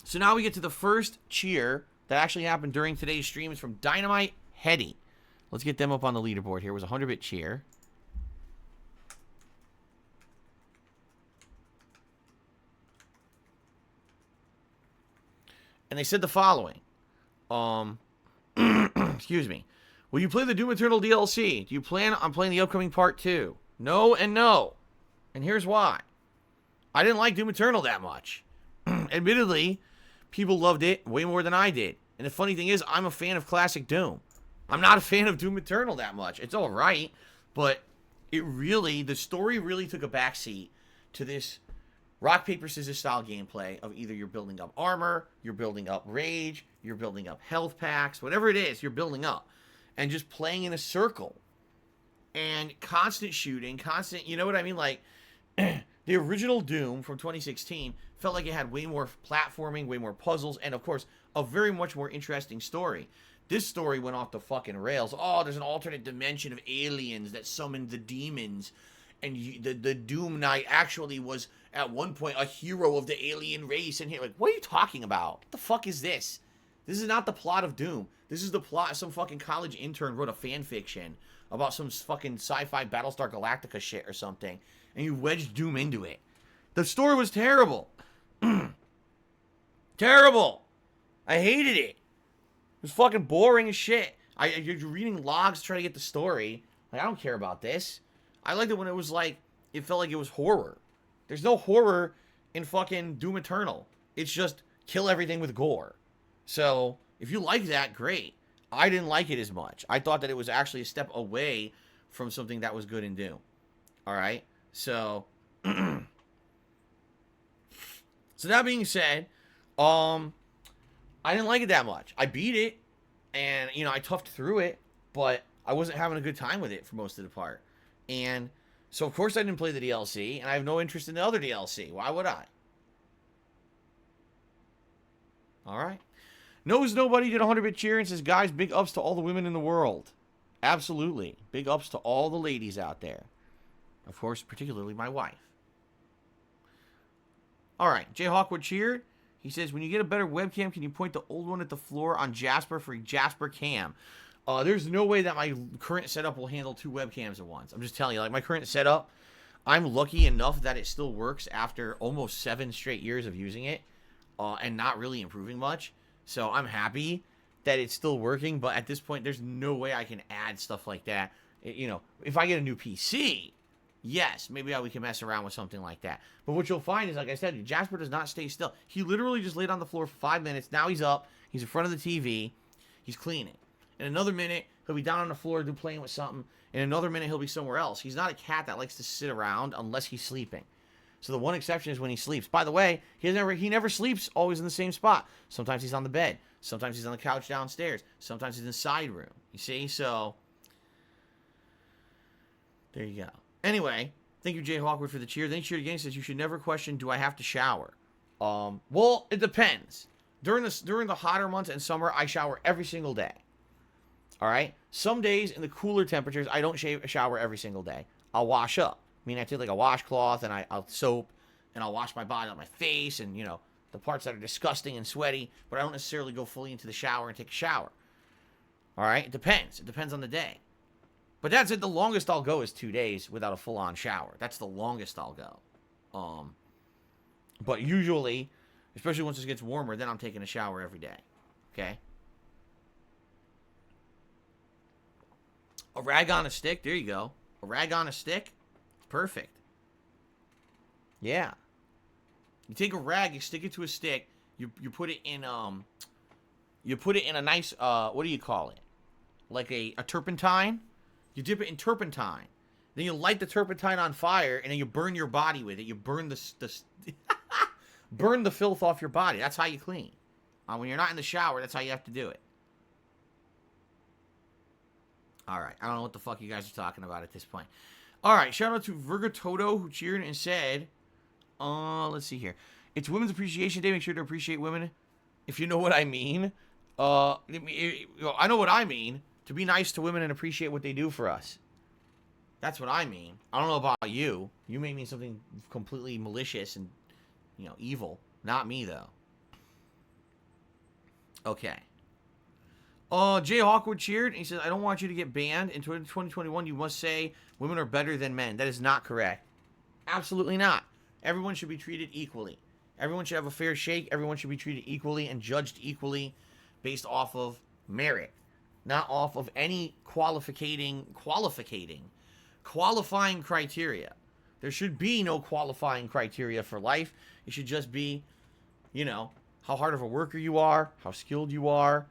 So now we get to the first cheer that actually happened during today's stream. It's from Dynamite Hetty. Let's get them up on the leaderboard here. It was a 100-bit cheer. And they said the following. Excuse me. Will you play the Doom Eternal DLC? Do you plan on playing the upcoming part 2? No and no. And here's why. I didn't like Doom Eternal that much. Admittedly, People loved it way more than I did. And the funny thing is, I'm a fan of classic Doom. I'm not a fan of Doom Eternal that much. It's all right, but the story really took a backseat to this rock, paper, scissors style gameplay of either you're building up armor, you're building up rage, you're building up health packs, whatever it is, you're building up. And just playing in a circle. And constant shooting, you know what I mean? Like, the original Doom from 2016 felt like it had way more platforming, way more puzzles, and of course, a very much more interesting story. This story went off the fucking rails. Oh, there's an alternate dimension of aliens that summoned the demons. And the Doom Knight actually was, at one point, a hero of the alien race. And here, like, what are you talking about? What the fuck is this? This is not the plot of Doom. This is the plot. Some fucking college intern wrote a fan fiction about some fucking sci-fi Battlestar Galactica shit or something. And you wedged Doom into it. The story was terrible. Terrible. I hated it. It was fucking boring as shit. You're reading logs to try to get the story. Like, I don't care about this. I liked it when it was like, it felt like it was horror. There's no horror in fucking Doom Eternal. It's just kill everything with gore. So, if you like that, great. I didn't like it as much. I thought that it was actually a step away from something that was good in Doom. Alright? So, so that being said, I didn't like it that much. I beat it, and, you know, I toughed through it, but I wasn't having a good time with it for most of the part. And so, of course, I didn't play the DLC, and I have no interest in the other DLC. Why would I? Alright. Knows Nobody did a 100-bit cheer and says, guys, big ups to all the women in the world. Absolutely. Big ups to all the ladies out there. Of course, particularly my wife. Alright, Jay Hawkwood cheered. He says, when you get a better webcam, can you point the old one at the floor on Jasper for Jasper Cam? There's no way that my current setup will handle 2 webcams at once. I'm just telling you, like, my current setup, I'm lucky enough that it still works after almost 7 straight years of using it, and not really improving much. So I'm happy that it's still working, but at this point, there's no way I can add stuff like that. You know, if I get a new PC, yes, maybe we can mess around with something like that. But what you'll find is, like I said, Jasper does not stay still. He literally just laid on the floor for 5 minutes. Now he's up. He's in front of the TV. He's cleaning. In another minute, he'll be down on the floor playing with something. In another minute, he'll be somewhere else. He's not a cat that likes to sit around unless he's sleeping. So the one exception is when he sleeps. By the way, he never sleeps always in the same spot. Sometimes he's on the bed. Sometimes he's on the couch downstairs. Sometimes he's in the side room. You see? So, there you go. Anyway, thank you, Jay Hawkwood, for the cheer. Then he cheered again. He says, you should never question, do I have to shower? Well, it depends. During the hotter months and summer, I shower every single day. Alright? Some days in the cooler temperatures, I don't shower every single day. I'll wash up. I mean, I take like a washcloth and I'll soap and I'll wash my body on my face and, you know, the parts that are disgusting and sweaty, but I don't necessarily go fully into the shower and take a shower. Alright? It depends. It depends on the day. But that's it. The longest I'll go is 2 days without a full-on shower. That's the longest I'll go. But usually, especially once it gets warmer, then I'm taking a shower every day. Okay? A rag on a stick. There you go. A rag on a stick. Perfect. Yeah. You take a rag, you stick it to a stick, you put it in a nice what do you call it? Like a turpentine. You dip it in turpentine. Then you light the turpentine on fire and then you burn your body with it. You burn burn the filth off your body. That's how you clean. When you're not in the shower, that's how you have to do it. Alright, I don't know what the fuck you guys are talking about at this point. Alright, shout out to Virgatoto who cheered and said, let's see here. It's Women's Appreciation Day. Make sure to appreciate women. If you know what I mean. I know what I mean. To be nice to women and appreciate what they do for us. That's what I mean. I don't know about you. You may mean something completely malicious and, you know, evil. Not me, though. Okay. Jay Hawkwood cheered. He says, I don't want you to get banned. In 2021, you must say women are better than men. That is not correct. Absolutely not. Everyone should be treated equally. Everyone should have a fair shake. Everyone should be treated equally and judged equally based off of merit. Not off of any qualifying criteria. There should be no qualifying criteria for life. It should just be, you know, how hard of a worker you are, how skilled you are,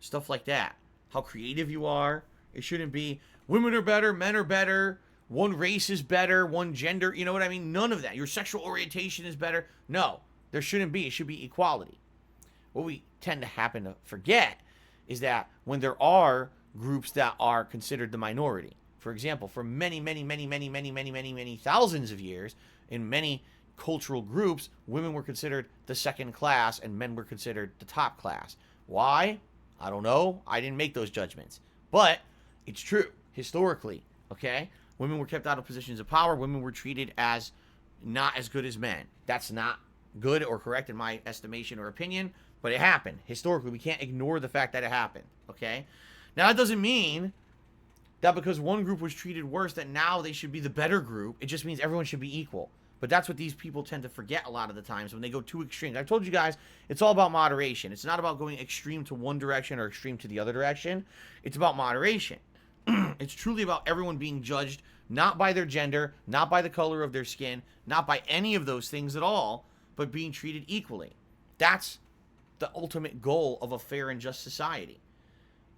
stuff like that. How creative you are. It shouldn't be women are better, men are better, one race is better, one gender, you know what I mean? None of that. Your sexual orientation is better. No, there shouldn't be. It should be equality. What we tend to happen to forget is that when there are groups that are considered the minority, for example, for many thousands of years, in many cultural groups, women were considered the second class and men were considered the top class. Why? I don't know. I didn't make those judgments. But it's true, historically, okay? Women were kept out of positions of power. Women were treated as not as good as men. That's not good or correct in my estimation or opinion, but it happened. Historically, we can't ignore the fact that it happened, okay? Now, that doesn't mean that because one group was treated worse that now they should be the better group. It just means everyone should be equal. But that's what these people tend to forget a lot of the times when they go too extreme. I've told you guys, it's all about moderation. It's not about going extreme to one direction or extreme to the other direction. It's about moderation. It's truly about everyone being judged not by their gender, not by the color of their skin, not by any of those things at all, but being treated equally. That's the ultimate goal of a fair and just society.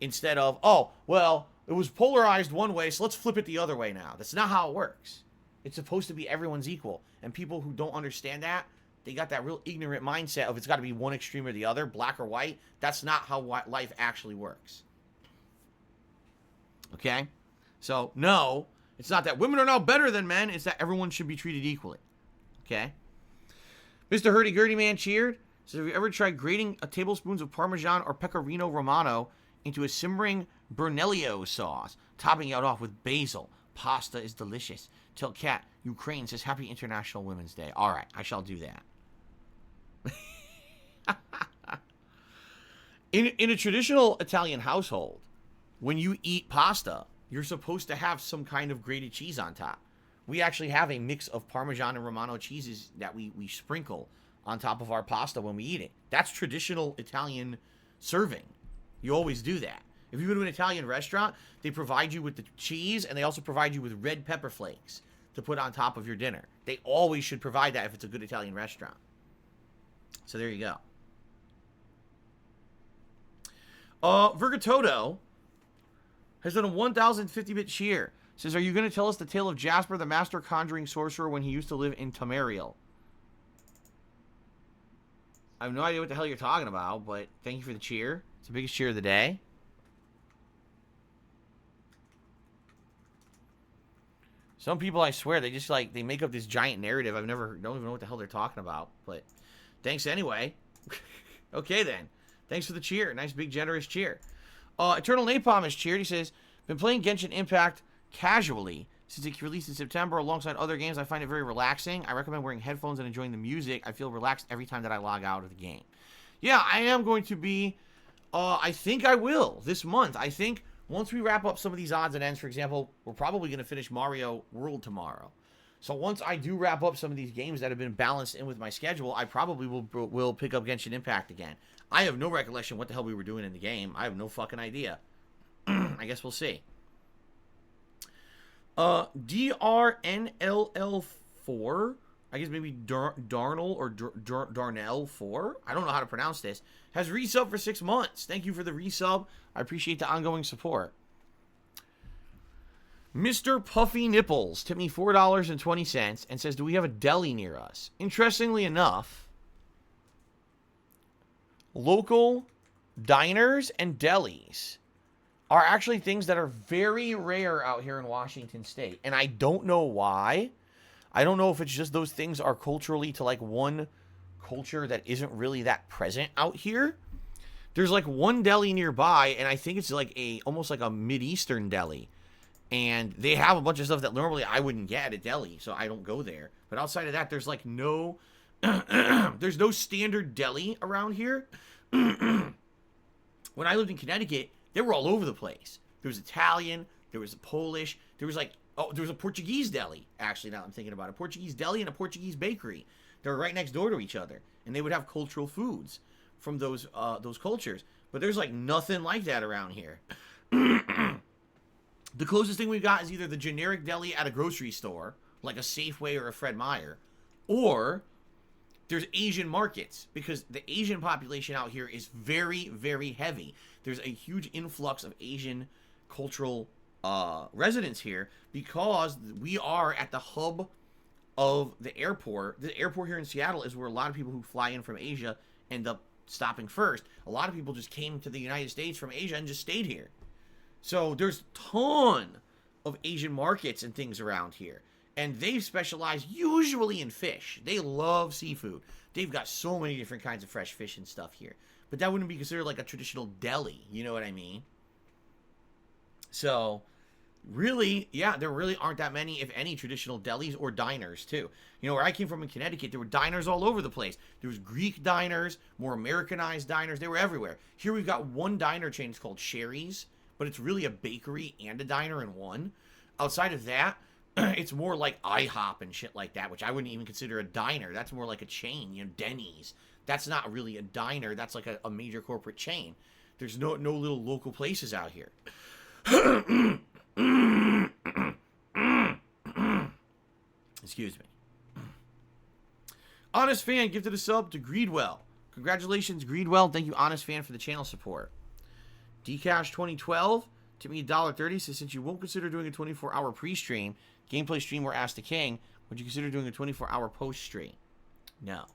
Instead of, oh, well, it was polarized one way, so let's flip it the other way now. That's not how it works. It's supposed to be everyone's equal. And people who don't understand that, they got that real ignorant mindset of it's got to be one extreme or the other, black or white. That's not how life actually works. Okay? So, no, it's not that women are now better than men. It's that everyone should be treated equally. Okay? Mr. Hurdy-Gurdy Man cheered. Says, have you ever tried grating a tablespoons of Parmesan or Pecorino Romano into a simmering Brunello sauce, topping it off with basil? Pasta is delicious. Till Cat, Ukraine, says, Happy International Women's Day. All right, I shall do that. In a traditional Italian household, when you eat pasta, you're supposed to have some kind of grated cheese on top. We actually have a mix of Parmesan and Romano cheeses that we sprinkle on top of our pasta when we eat it. That's traditional Italian serving. You always do that. If you go to an Italian restaurant, they provide you with the cheese and they also provide you with red pepper flakes to put on top of your dinner. They always should provide that if it's a good Italian restaurant. So there you go. Virgatodo has done a 1,050-bit cheer. Says, are you going to tell us the tale of Jasper, the master conjuring sorcerer, when he used to live in Tamariel? I have no idea what the hell you're talking about, but thank you for the cheer. It's the biggest cheer of the day. Some people, I swear, they just they make up this giant narrative. Don't even know what the hell they're talking about. But thanks anyway. Okay then. Thanks for the cheer. Nice big generous cheer. Eternal Napalm has cheered. He says, been playing Genshin Impact casually since it released in September alongside other games. I find it very relaxing. I recommend wearing headphones and enjoying the music. I feel relaxed every time that I log out of the game. Yeah, I am going to be, I think I will this month. I think once we wrap up some of these odds and ends, for example, we're probably going to finish Mario World tomorrow. So once I do wrap up some of these games that have been balanced in with my schedule, I probably will pick up Genshin Impact again. I have no recollection what the hell we were doing in the game. I have no fucking idea. I guess we'll see. DRNLL4, I guess maybe Darnell or Darnell 4, I don't know how to pronounce this, has resub for 6 months. Thank you for the resub. I appreciate the ongoing support. Mr. Puffy Nipples tipped me $4.20 and says, do we have a deli near us? Interestingly enough, local diners and delis are actually things that are very rare out here in Washington State. And I don't know why. I don't know if it's just those things are culturally to one culture that isn't really that present out here. There's one deli nearby, and I think it's almost like a Mideastern deli. And they have a bunch of stuff that normally I wouldn't get at a deli, so I don't go there. But outside of that, there's no there's no standard deli around here. When I lived in Connecticut, they were all over the place. There was Italian, there was Polish, there was there was a Portuguese deli, actually, now I'm thinking about it. A Portuguese deli and a Portuguese bakery. They were right next door to each other. And they would have cultural foods from those cultures. But there's nothing like that around here. The closest thing we've got is either the generic deli at a grocery store, like a Safeway or a Fred Meyer, or there's Asian markets because the Asian population out here is very, very heavy. There's a huge influx of Asian cultural residents here because we are at the hub of the airport. The airport here in Seattle is where a lot of people who fly in from Asia end up stopping first. A lot of people just came to the United States from Asia and just stayed here. So there's a ton of Asian markets and things around here. And they specialize usually in fish. They love seafood. They've got so many different kinds of fresh fish and stuff here. But that wouldn't be considered like a traditional deli. You know what I mean? So, really, yeah, there really aren't that many, if any, traditional delis or diners, too. You know, where I came from in Connecticut, there were diners all over the place. There was Greek diners, more Americanized diners. They were everywhere. Here we've got one diner chain. It's called Sherry's. But it's really a bakery and a diner in one. Outside of that, it's more like IHOP and shit like that, which I wouldn't even consider a diner. That's more like a chain, you know, Denny's. That's not really a diner. That's like a major corporate chain. There's no little local places out here. Excuse me. Honest Fan gifted a sub to Greedwell. Congratulations, Greedwell. Thank you, Honest Fan, for the channel support. Dcash 2012 to me $1.30 says, since you won't consider doing a 24-hour pre-stream, gameplay stream or Ask the King, would you consider doing a 24-hour post-stream? No.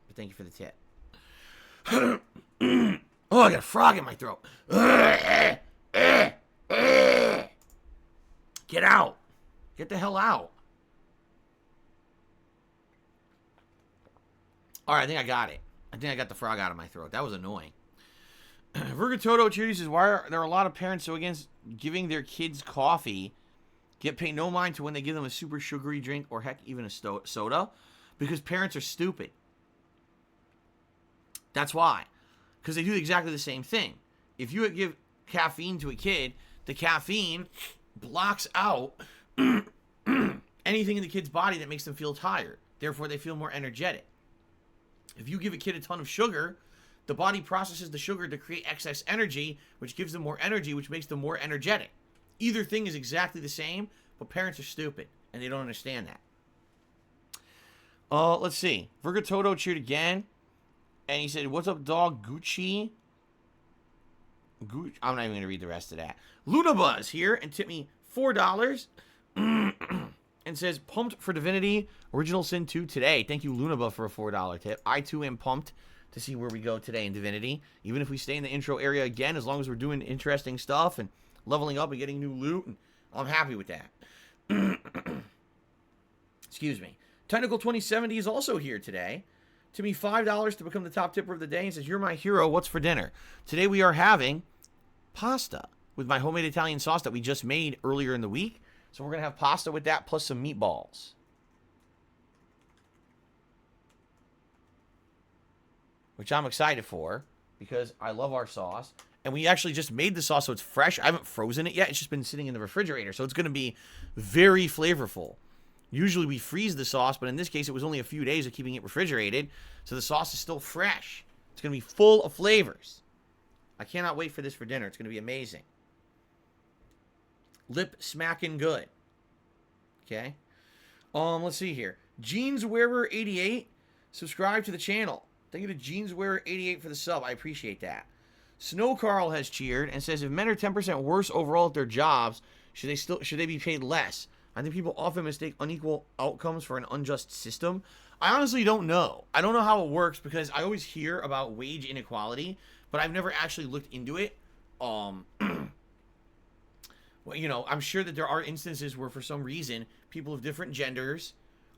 But thank you for the tip. Oh, I got a frog in my throat. Get out. Get the hell out. All right, I think I got it. I think I got the frog out of my throat. That was annoying. Vergatoto Charity says, why are there a lot of parents so against giving their kids coffee, yet pay no mind to when they give them a super sugary drink or heck, even a soda? Because parents are stupid. That's why. Because they do exactly the same thing. If you give caffeine to a kid, the caffeine blocks out anything in the kid's body that makes them feel tired. Therefore, they feel more energetic. If you give a kid a ton of sugar, the body processes the sugar to create excess energy, which gives them more energy, which makes them more energetic. Either thing is exactly the same, but parents are stupid, and they don't understand that. Let's see. Vergatoto cheered again, and he said, what's up, dog? Gucci? I'm not even going to read the rest of that. Lunabuzz here, and tipped me $4, and says, pumped for Divinity Original Sin 2 today. Thank you, Lunabuzz, for a $4 tip. I, too, am pumped to see where we go today in Divinity. Even if we stay in the intro area again, as long as we're doing interesting stuff and leveling up and getting new loot, and I'm happy with that. Excuse me. Technical 2070 is also here today. To me, $5 to become the top tipper of the day, and says, you're my hero, what's for dinner? Today we are having pasta with my homemade Italian sauce that we just made earlier in the week. So we're going to have pasta with that plus some meatballs. Which I'm excited for because I love our sauce. And we actually just made the sauce so it's fresh. I haven't frozen it yet. It's just been sitting in the refrigerator. So it's going to be very flavorful. Usually we freeze the sauce, but in this case it was only a few days of keeping it refrigerated. So the sauce is still fresh. It's going to be full of flavors. I cannot wait for this for dinner. It's going to be amazing. Lip smacking good. Okay. Let's see here. Jeanswearer88, subscribe to the channel. Thank you to Jeanswearer88 for the sub. I appreciate that. Snow Carl has cheered and says, if men are 10% worse overall at their jobs, should they be paid less? I think people often mistake unequal outcomes for an unjust system. I honestly don't know. I don't know how it works because I always hear about wage inequality, but I've never actually looked into it. Well, you know, I'm sure that there are instances where for some reason people of different genders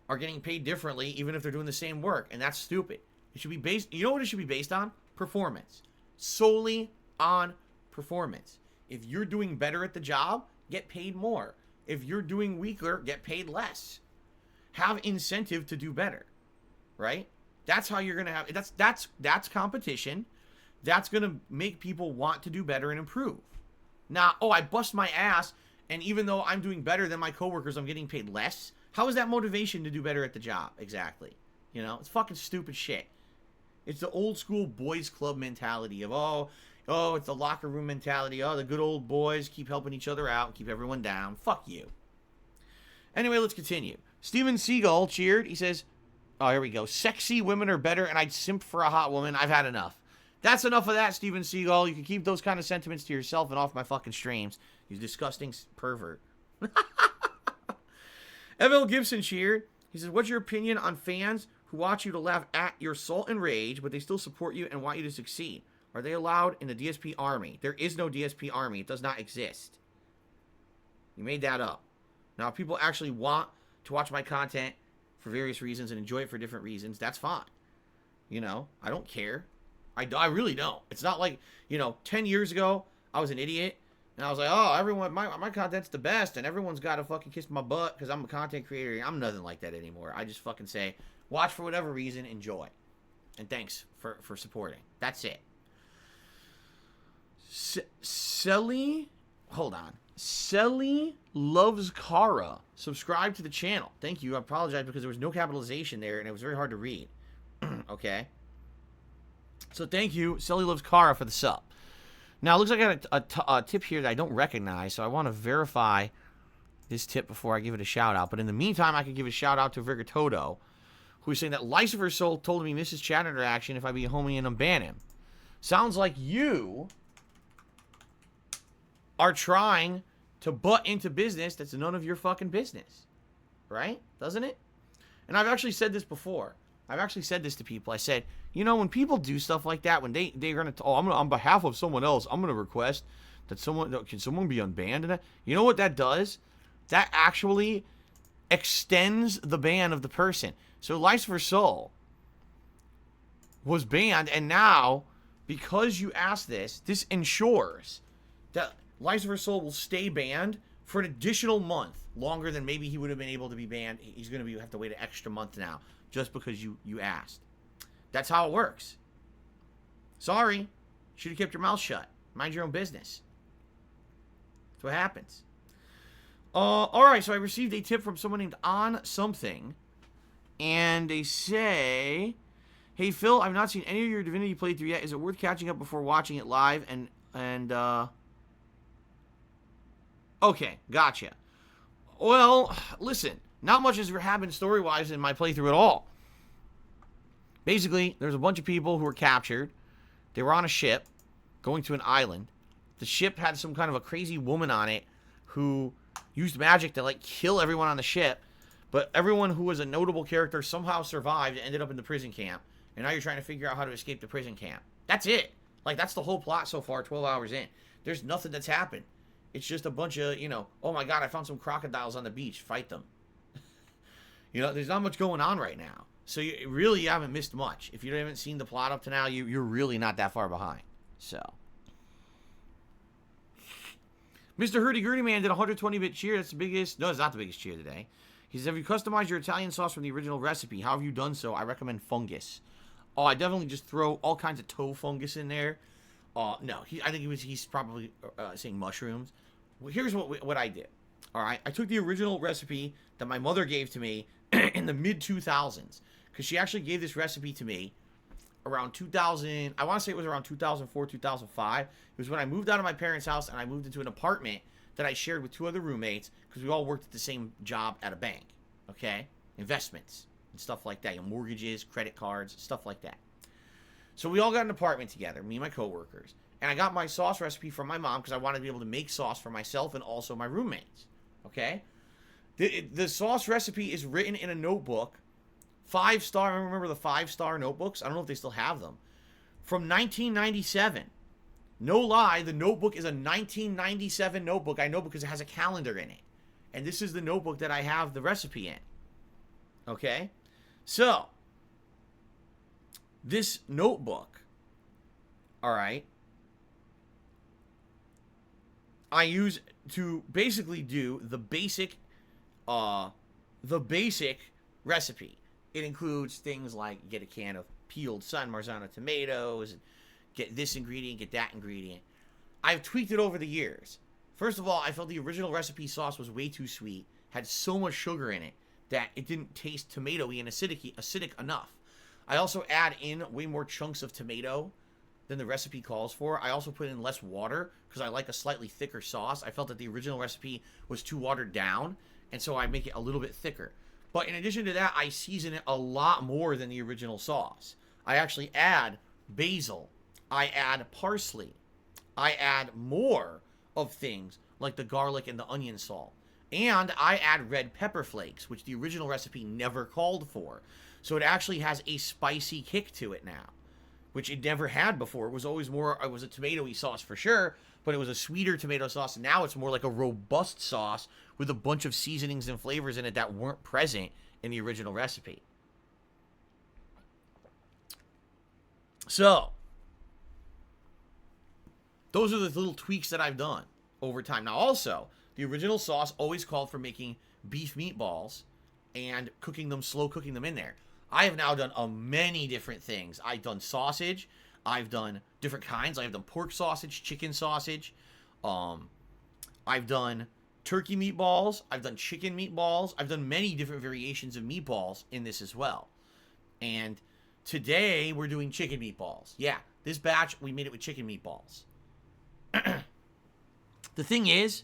are getting paid differently even if they're doing the same work, and that's stupid. It should be based, you know what it should be based on? Performance. Solely on performance. If you're doing better at the job, get paid more. If you're doing weaker, get paid less. Have incentive to do better. Right? That's how you're going to have, that's competition. That's going to make people want to do better and improve. Now, oh, I bust my ass, and even though I'm doing better than my coworkers, I'm getting paid less. How is that motivation to do better at the job? Exactly. You know, it's fucking stupid shit. It's the old school boys club mentality of, oh, it's the locker room mentality. Oh, the good old boys keep helping each other out, keep everyone down. Fuck you. Anyway, let's continue. Steven Seagull cheered. He says, Oh, here we go. Sexy women are better, and I'd simp for a hot woman. I've had enough. That's enough of that, Steven Seagal. You can keep those kind of sentiments to yourself and off my fucking streams. You disgusting pervert. ML Gibson cheered. He says, what's your opinion on fans who watch you to laugh at your salt and rage, but they still support you and want you to succeed? Are they allowed in the DSP army? There is no DSP army. It does not exist. You made that up. Now, if people actually want to watch my content for various reasons and enjoy it for different reasons, that's fine. You know, I don't care. I really don't. It's not like, 10 years ago, I was an idiot. And I was like, oh, everyone, my content's the best. And everyone's got to fucking kiss my butt because I'm a content creator. I'm nothing like that anymore. I just fucking say, watch for whatever reason, enjoy. And thanks for supporting. That's it. Selly, hold on. Selly loves Kara. Subscribe to the channel. Thank you. I apologize because there was no capitalization there and it was very hard to read. Okay. So thank you, Selly loves Kara, for the sub. Now, it looks like I got a tip here that I don't recognize, so I want to verify this tip before I give it a shout-out. But in the meantime, I could give a shout-out to Virgatodo, who is saying that Lucifer Soul told me miss his chat interaction if I be a homie and unban him. Sounds like you are trying to butt into business that's none of your fucking business. Right? Doesn't it? And I've actually said this before. I've actually said this to people. I said, when people do stuff like that, when they're gonna, on behalf of someone else, I'm gonna request that can someone be unbanned? And that, you know what that does? That actually extends the ban of the person. So Lucifer Soul was banned, and now because you asked this ensures that Lucifer Soul will stay banned for an additional month, longer than maybe he would have been able to be banned. He's gonna have to wait an extra month now. Just because you asked. That's how it works. Sorry. Should have kept your mouth shut. Mind your own business. That's what happens. Alright, so I received a tip from someone named On Something. And they say, hey Phil, I've not seen any of your Divinity playthrough yet. Is it worth catching up before watching it live? Okay, gotcha. Well, listen. Not much has happened story-wise in my playthrough at all. Basically, there's a bunch of people who were captured. They were on a ship going to an island. The ship had some kind of a crazy woman on it who used magic to, kill everyone on the ship. But everyone who was a notable character somehow survived and ended up in the prison camp. And now you're trying to figure out how to escape the prison camp. That's it. That's the whole plot so far, 12 hours in. There's nothing that's happened. It's just a bunch of, oh my god, I found some crocodiles on the beach. Fight them. There's not much going on right now. So you really haven't missed much. If you haven't seen the plot up to now, you're really not that far behind. So. Mr. Hurdy-Gurdy Man did a 120-bit cheer. That's the biggest. No, it's not the biggest cheer today. He says, have you customized your Italian sauce from the original recipe? How have you done so? I recommend fungus. Oh, I definitely just throw all kinds of toe fungus in there. No, I think he's probably saying mushrooms. Well, here's what I did. All right, I took the original recipe that my mother gave to me in the mid-2000s, because she actually gave this recipe to me around 2000, I want to say it was around 2004, 2005. It was when I moved out of my parents' house and I moved into an apartment that I shared with 2 other roommates, because we all worked at the same job at a bank, okay? Investments and stuff like that, mortgages, credit cards, stuff like that. So we all got an apartment together, me and my coworkers, and I got my sauce recipe from my mom because I wanted to be able to make sauce for myself and also my roommates, okay? The sauce recipe is written in a notebook, 5-star, I remember the 5-star notebooks, I don't know if they still have them, from 1997. No lie, the notebook is a 1997 notebook. I know because it has a calendar in it. And this is the notebook that I have the recipe in. Okay? So, this notebook, alright, I use to basically do the basic recipe. It includes things like get a can of peeled San Marzano tomatoes, and get this ingredient, get that ingredient. I've tweaked it over the years. First of all, I felt the original recipe sauce was way too sweet, had so much sugar in it that it didn't taste tomatoey and acidic enough. I also add in way more chunks of tomato than the recipe calls for. I also put in less water because I like a slightly thicker sauce. I felt that the original recipe was too watered down, and so I make it a little bit thicker. But in addition to that, I season it a lot more than the original sauce. I actually add basil. I add parsley. I add more of things like the garlic and the onion salt. And I add red pepper flakes, which the original recipe never called for. So it actually has a spicy kick to it now, which it never had before. It was always more, it was a tomatoey sauce for sure, but it was a sweeter tomato sauce. And now it's more like a robust sauce with a bunch of seasonings and flavors in it that weren't present in the original recipe. So, those are the little tweaks that I've done over time. Now, also, the original sauce always called for making beef meatballs and cooking them, slow cooking them in there. I have now done many different things. I've done sausage. I've done different kinds. I've done pork sausage, chicken sausage. I've done turkey meatballs. I've done chicken meatballs. I've done many different variations of meatballs in this as well. And today, we're doing chicken meatballs. Yeah, this batch, we made it with chicken meatballs. The thing is,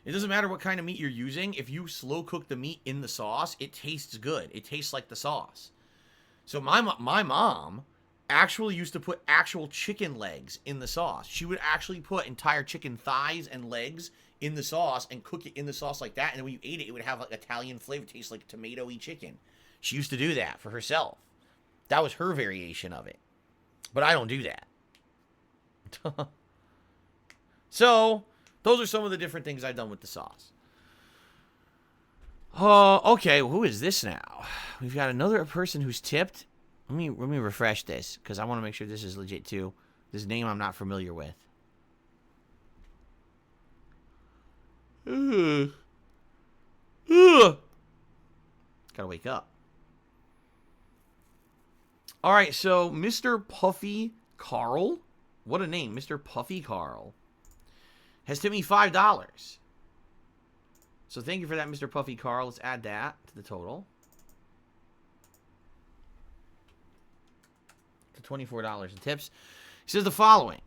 it doesn't matter what kind of meat you're using. If you slow cook the meat in the sauce, it tastes good. It tastes like the sauce. So my mom actually used to put actual chicken legs in the sauce. She would actually put entire chicken thighs and legs in the sauce and cook it in the sauce like that. And then when you ate it, it would have like Italian flavor, taste like tomatoey chicken. She used to do that for herself. That was her variation of it. But I don't do that. So, those are some of the different things I've done with the sauce. Okay, well, who is this now? We've got another person who's tipped. Let me refresh this, because I want to make sure this is legit, too. This name I'm not familiar with. Gotta wake up. Alright, so Mr. Puffy Carl. What a name, Mr. Puffy Carl. Has tipped me $5. So thank you for that, Mr. Puffy Carl. Let's add that to the total. To $24 in tips. He says the following.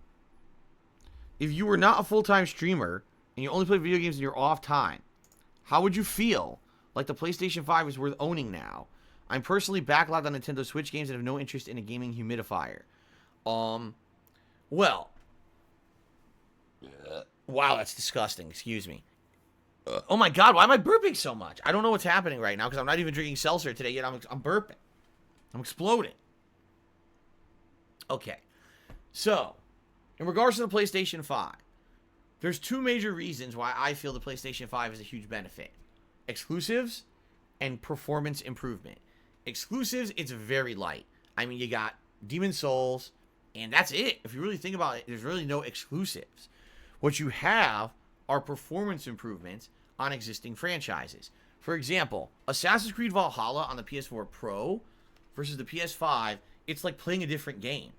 If you were not a full-time streamer and you only play video games in your off time, how would you feel like the PlayStation 5 is worth owning now? I'm personally backlogged on Nintendo Switch games and have no interest in a gaming humidifier. Well. Wow, that's disgusting. Excuse me. Oh my god, why am I burping so much? I don't know what's happening right now because I'm not even drinking seltzer today yet. I'm burping. I'm exploding. Okay. So, in regards to the PlayStation 5, there's two major reasons why I feel the PlayStation 5 is a huge benefit. Exclusives and performance improvement. Exclusives, it's very light. I mean, you got Demon's Souls, and that's it. If you really think about it, there's really no exclusives. What you have are performance improvements on existing franchises. For example, Assassin's Creed Valhalla on the PS4 Pro versus the PS5, it's like playing a different game.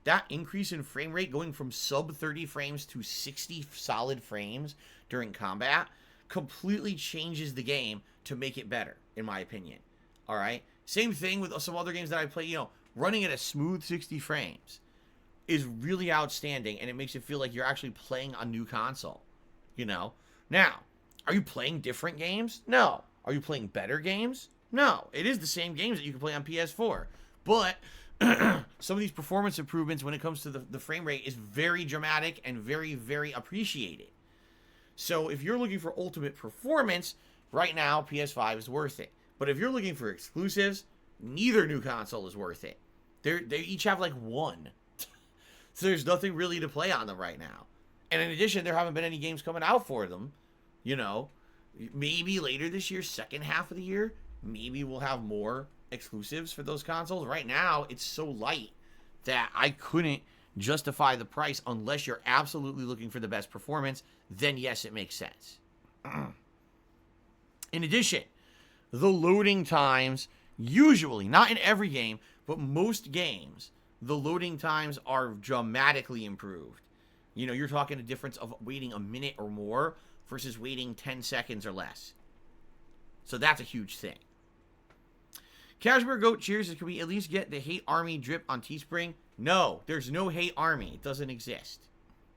That increase in frame rate going from sub 30 frames to 60 solid frames during combat completely changes the game to make it better, in my opinion. All right? Same thing with some other games that I play, running at a smooth 60 frames is really outstanding, and it makes it feel like you're actually playing a new console, Now, are you playing different games? No. Are you playing better games? No. It is the same games that you can play on PS4, but some of these performance improvements when it comes to the frame rate is very dramatic and very, very appreciated. So if you're looking for ultimate performance, right now, PS5 is worth it. But if you're looking for exclusives, neither new console is worth it. They each have like one. So there's nothing really to play on them right now. And in addition, there haven't been any games coming out for them. Maybe later this year, second half of the year, maybe we'll have more exclusives for those consoles. Right now, it's so light that I couldn't justify the price unless you're absolutely looking for the best performance. Then yes, it makes sense. In addition, the loading times, usually, not in every game, but most games, the loading times are dramatically improved. You're talking a difference of waiting a minute or more versus waiting 10 seconds or less. So that's a huge thing. Cashmere Goat cheers. Can we at least get the Hate Army drip on Teespring? No, there's no Hate Army. It doesn't exist.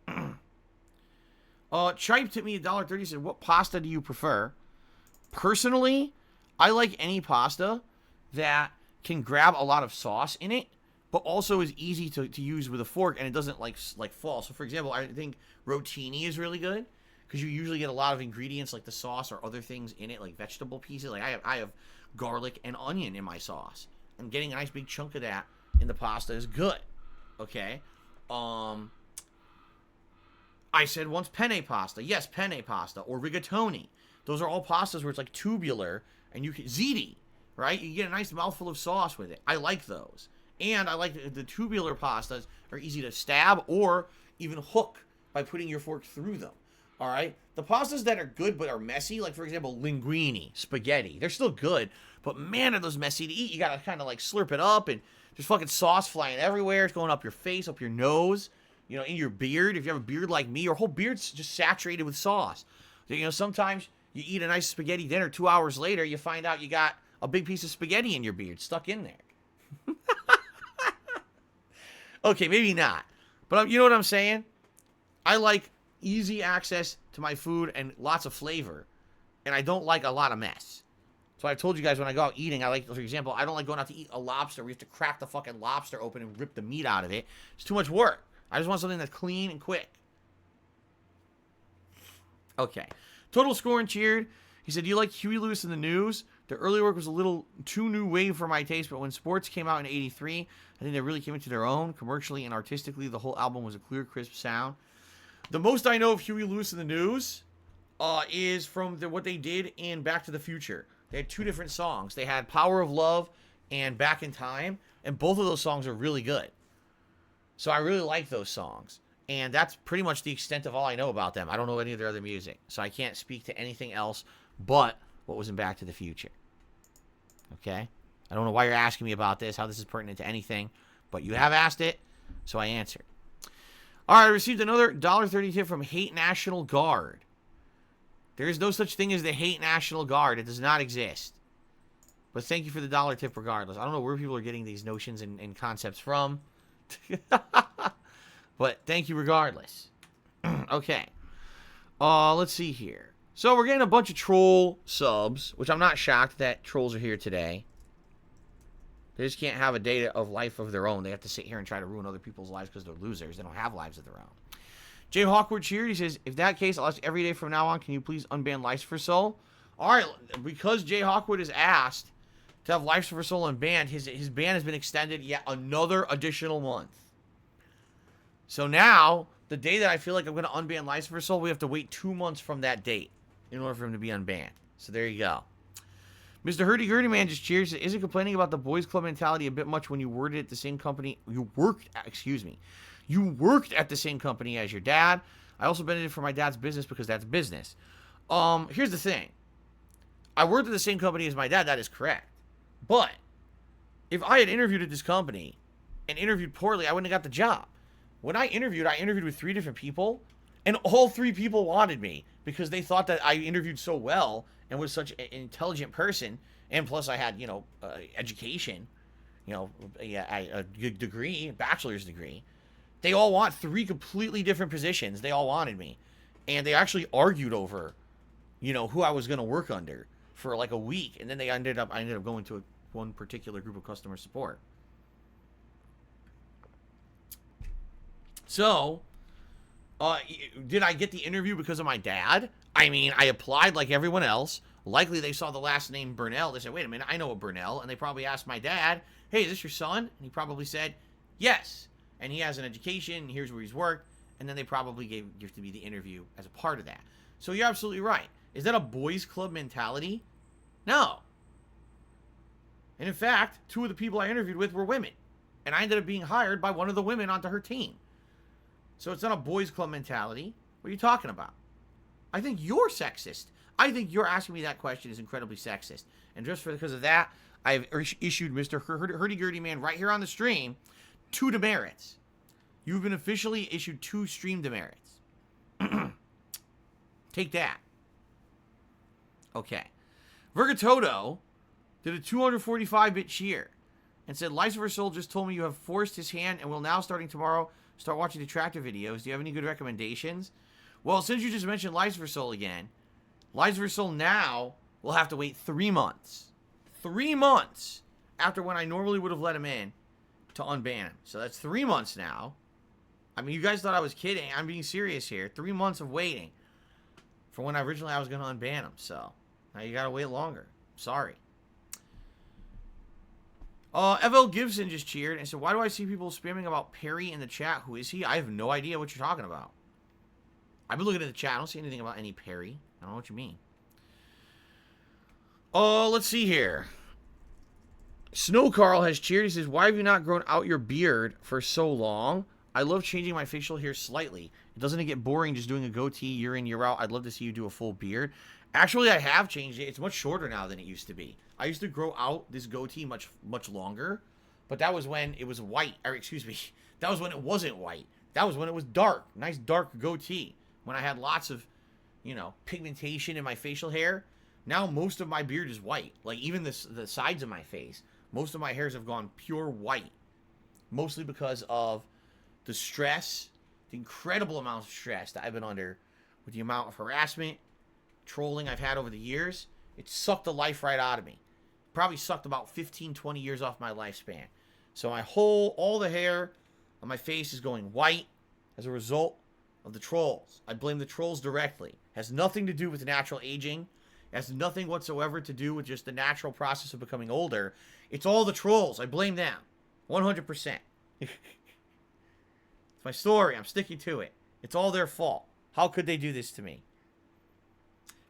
Chipe tipped me $1.30. Said, what pasta do you prefer? Personally, I like any pasta that can grab a lot of sauce in it, but also is easy to use with a fork and it doesn't like fall. So for example, I think rotini is really good because you usually get a lot of ingredients like the sauce or other things in it, like vegetable pieces. Like I have garlic and onion in my sauce, and getting a nice big chunk of that in the pasta is good. Okay. I said once penne pasta. Yes, penne pasta or rigatoni. Those are all pastas where it's like tubular and you can ziti, right? You get a nice mouthful of sauce with it. I like those. And I like the tubular pastas are easy to stab or even hook by putting your fork through them. All right? The pastas that are good but are messy, like for example, linguine, spaghetti, they're still good, but man, are those messy to eat. You got to kind of like slurp it up and there's fucking sauce flying everywhere. It's going up your face, up your nose, you know, in your beard. If you have a beard like me, your whole beard's just saturated with sauce. You know, sometimes you eat a nice spaghetti dinner, 2 hours later, you find out you got a big piece of spaghetti in your beard stuck in there. Okay, maybe not. But you know what I'm saying? I like easy access to my food and lots of flavor. And I don't like a lot of mess. So I've told you guys when I go out eating, I like, for example, I don't like going out to eat a lobster where you have to crack the fucking lobster open and rip the meat out of it. It's too much work. I just want something that's clean and quick. Okay. Total Score and Cheered. He said, do you like Huey Lewis in the News? The early work was a little too new wave for my taste, but when Sports came out in '83, I think they really came into their own. Commercially and artistically, the whole album was a clear, crisp sound. The most I know of Huey Lewis in the News is from what they did in Back to the Future. They had 2 different songs. They had Power of Love and Back in Time, and both of those songs are really good. So I really like those songs. And that's pretty much the extent of all I know about them. I don't know any of their other music. So I can't speak to anything else but what was in Back to the Future. Okay? I don't know why you're asking me about this, how this is pertinent to anything. But you have asked it, so I answered. All right, I received another $1.30 tip from Hate National Guard. There is no such thing as the Hate National Guard. It does not exist. But thank you for the $1 tip regardless. I don't know where people are getting these notions and concepts from. But thank you regardless. Okay. Let's see here. So we're getting a bunch of troll subs, which I'm not shocked that trolls are here today. They just can't have a day of life of their own. They have to sit here and try to ruin other people's lives because they're losers. They don't have lives of their own. Jay Hawkwood cheered. He says, if that case, I'll ask every day from now on, can you please unban Lives for Soul? All right, because Jay Hawkwood is asked to have Lives for Soul unbanned, his ban has been extended yet another additional month. So now, the day that I feel like I'm going to unban Lives for Soul, we have to wait 2 months from that date in order for him to be unbanned. So there you go. Mr. Hurdy-Gurdy Man just cheers. Isn't complaining about the boys club mentality a bit much when you worded at the same company? You worked at the same company as your dad. I also benefited from my dad's business because that's business. Here's the thing. I worked at the same company as my dad. That is correct. But if I had interviewed at this company and interviewed poorly, I wouldn't have got the job. When I interviewed with 3 different people, and all 3 people wanted me because they thought that I interviewed so well and was such an intelligent person, and plus I had, education, a degree, a bachelor's degree. They all want 3 completely different positions. They all wanted me. And they actually argued over, who I was going to work under for like a week. And then I ended up going to one particular group of customer support. So, did I get the interview because of my dad? I mean, I applied like everyone else. Likely they saw the last name Burnell. They said, wait a minute, I know a Burnell. And they probably asked my dad, hey, is this your son? And he probably said, yes. And he has an education, and here's where he's worked. And then they probably gave to me the interview as a part of that. So you're absolutely right. Is that a boys club mentality? No. And in fact, 2 of the people I interviewed with were women. And I ended up being hired by one of the women onto her team. So it's not a boys club mentality. What are you talking about? I think you're sexist. I think you're asking me that question is incredibly sexist. And just because of that, I've issued Mr. Hurdy-Gurdy Man right here on the stream 2 demerits. You've been officially issued 2 stream demerits. Take that. Okay. Vergatodo did a 245-bit cheer and said, Life Soul just told me you have forced his hand and will now, starting tomorrow, start watching the tractor videos. Do you have any good recommendations? Well, since you just mentioned Life Soul again, Life Soul now will have to wait 3 months. 3 months after when I normally would have let him in to unban him. So that's 3 months now. I mean, you guys thought I was kidding. I'm being serious here. 3 months of waiting for when originally I was going to unban him. So now you got to wait longer. Sorry. FL Gibson just cheered and said, why do I see people spamming about Perry in the chat? Who is he? I have no idea what you're talking about. I've been looking at the chat. I don't see anything about any Perry. I don't know what you mean. Let's see here. Snow Carl has cheered. He says, why have you not grown out your beard for so long? I love changing my facial hair slightly. Doesn't it get boring just doing a goatee year in, year out? I'd love to see you do a full beard. Actually, I have changed it. It's much shorter now than it used to be. I used to grow out this goatee much longer, but that was when it was white. Or excuse me, that was when it wasn't white. That was when it was dark. Nice dark goatee. When I had lots of, you know, pigmentation in my facial hair. Now most of my beard is white. Like even the sides of my face. Most of my hairs have gone pure white. Mostly because of the stress, the incredible amount of stress that I've been under with the amount of harassment, trolling I've had over the years. It sucked the life right out of me. Probably sucked about 15, 20 years off my lifespan. So all the hair on my face is going white as a result of the trolls. I blame the trolls directly. Has nothing to do with natural aging. Has nothing whatsoever to do with just the natural process of becoming older. It's all the trolls. I blame them. 100%. It's my story. I'm sticking to it. It's all their fault. How could they do this to me?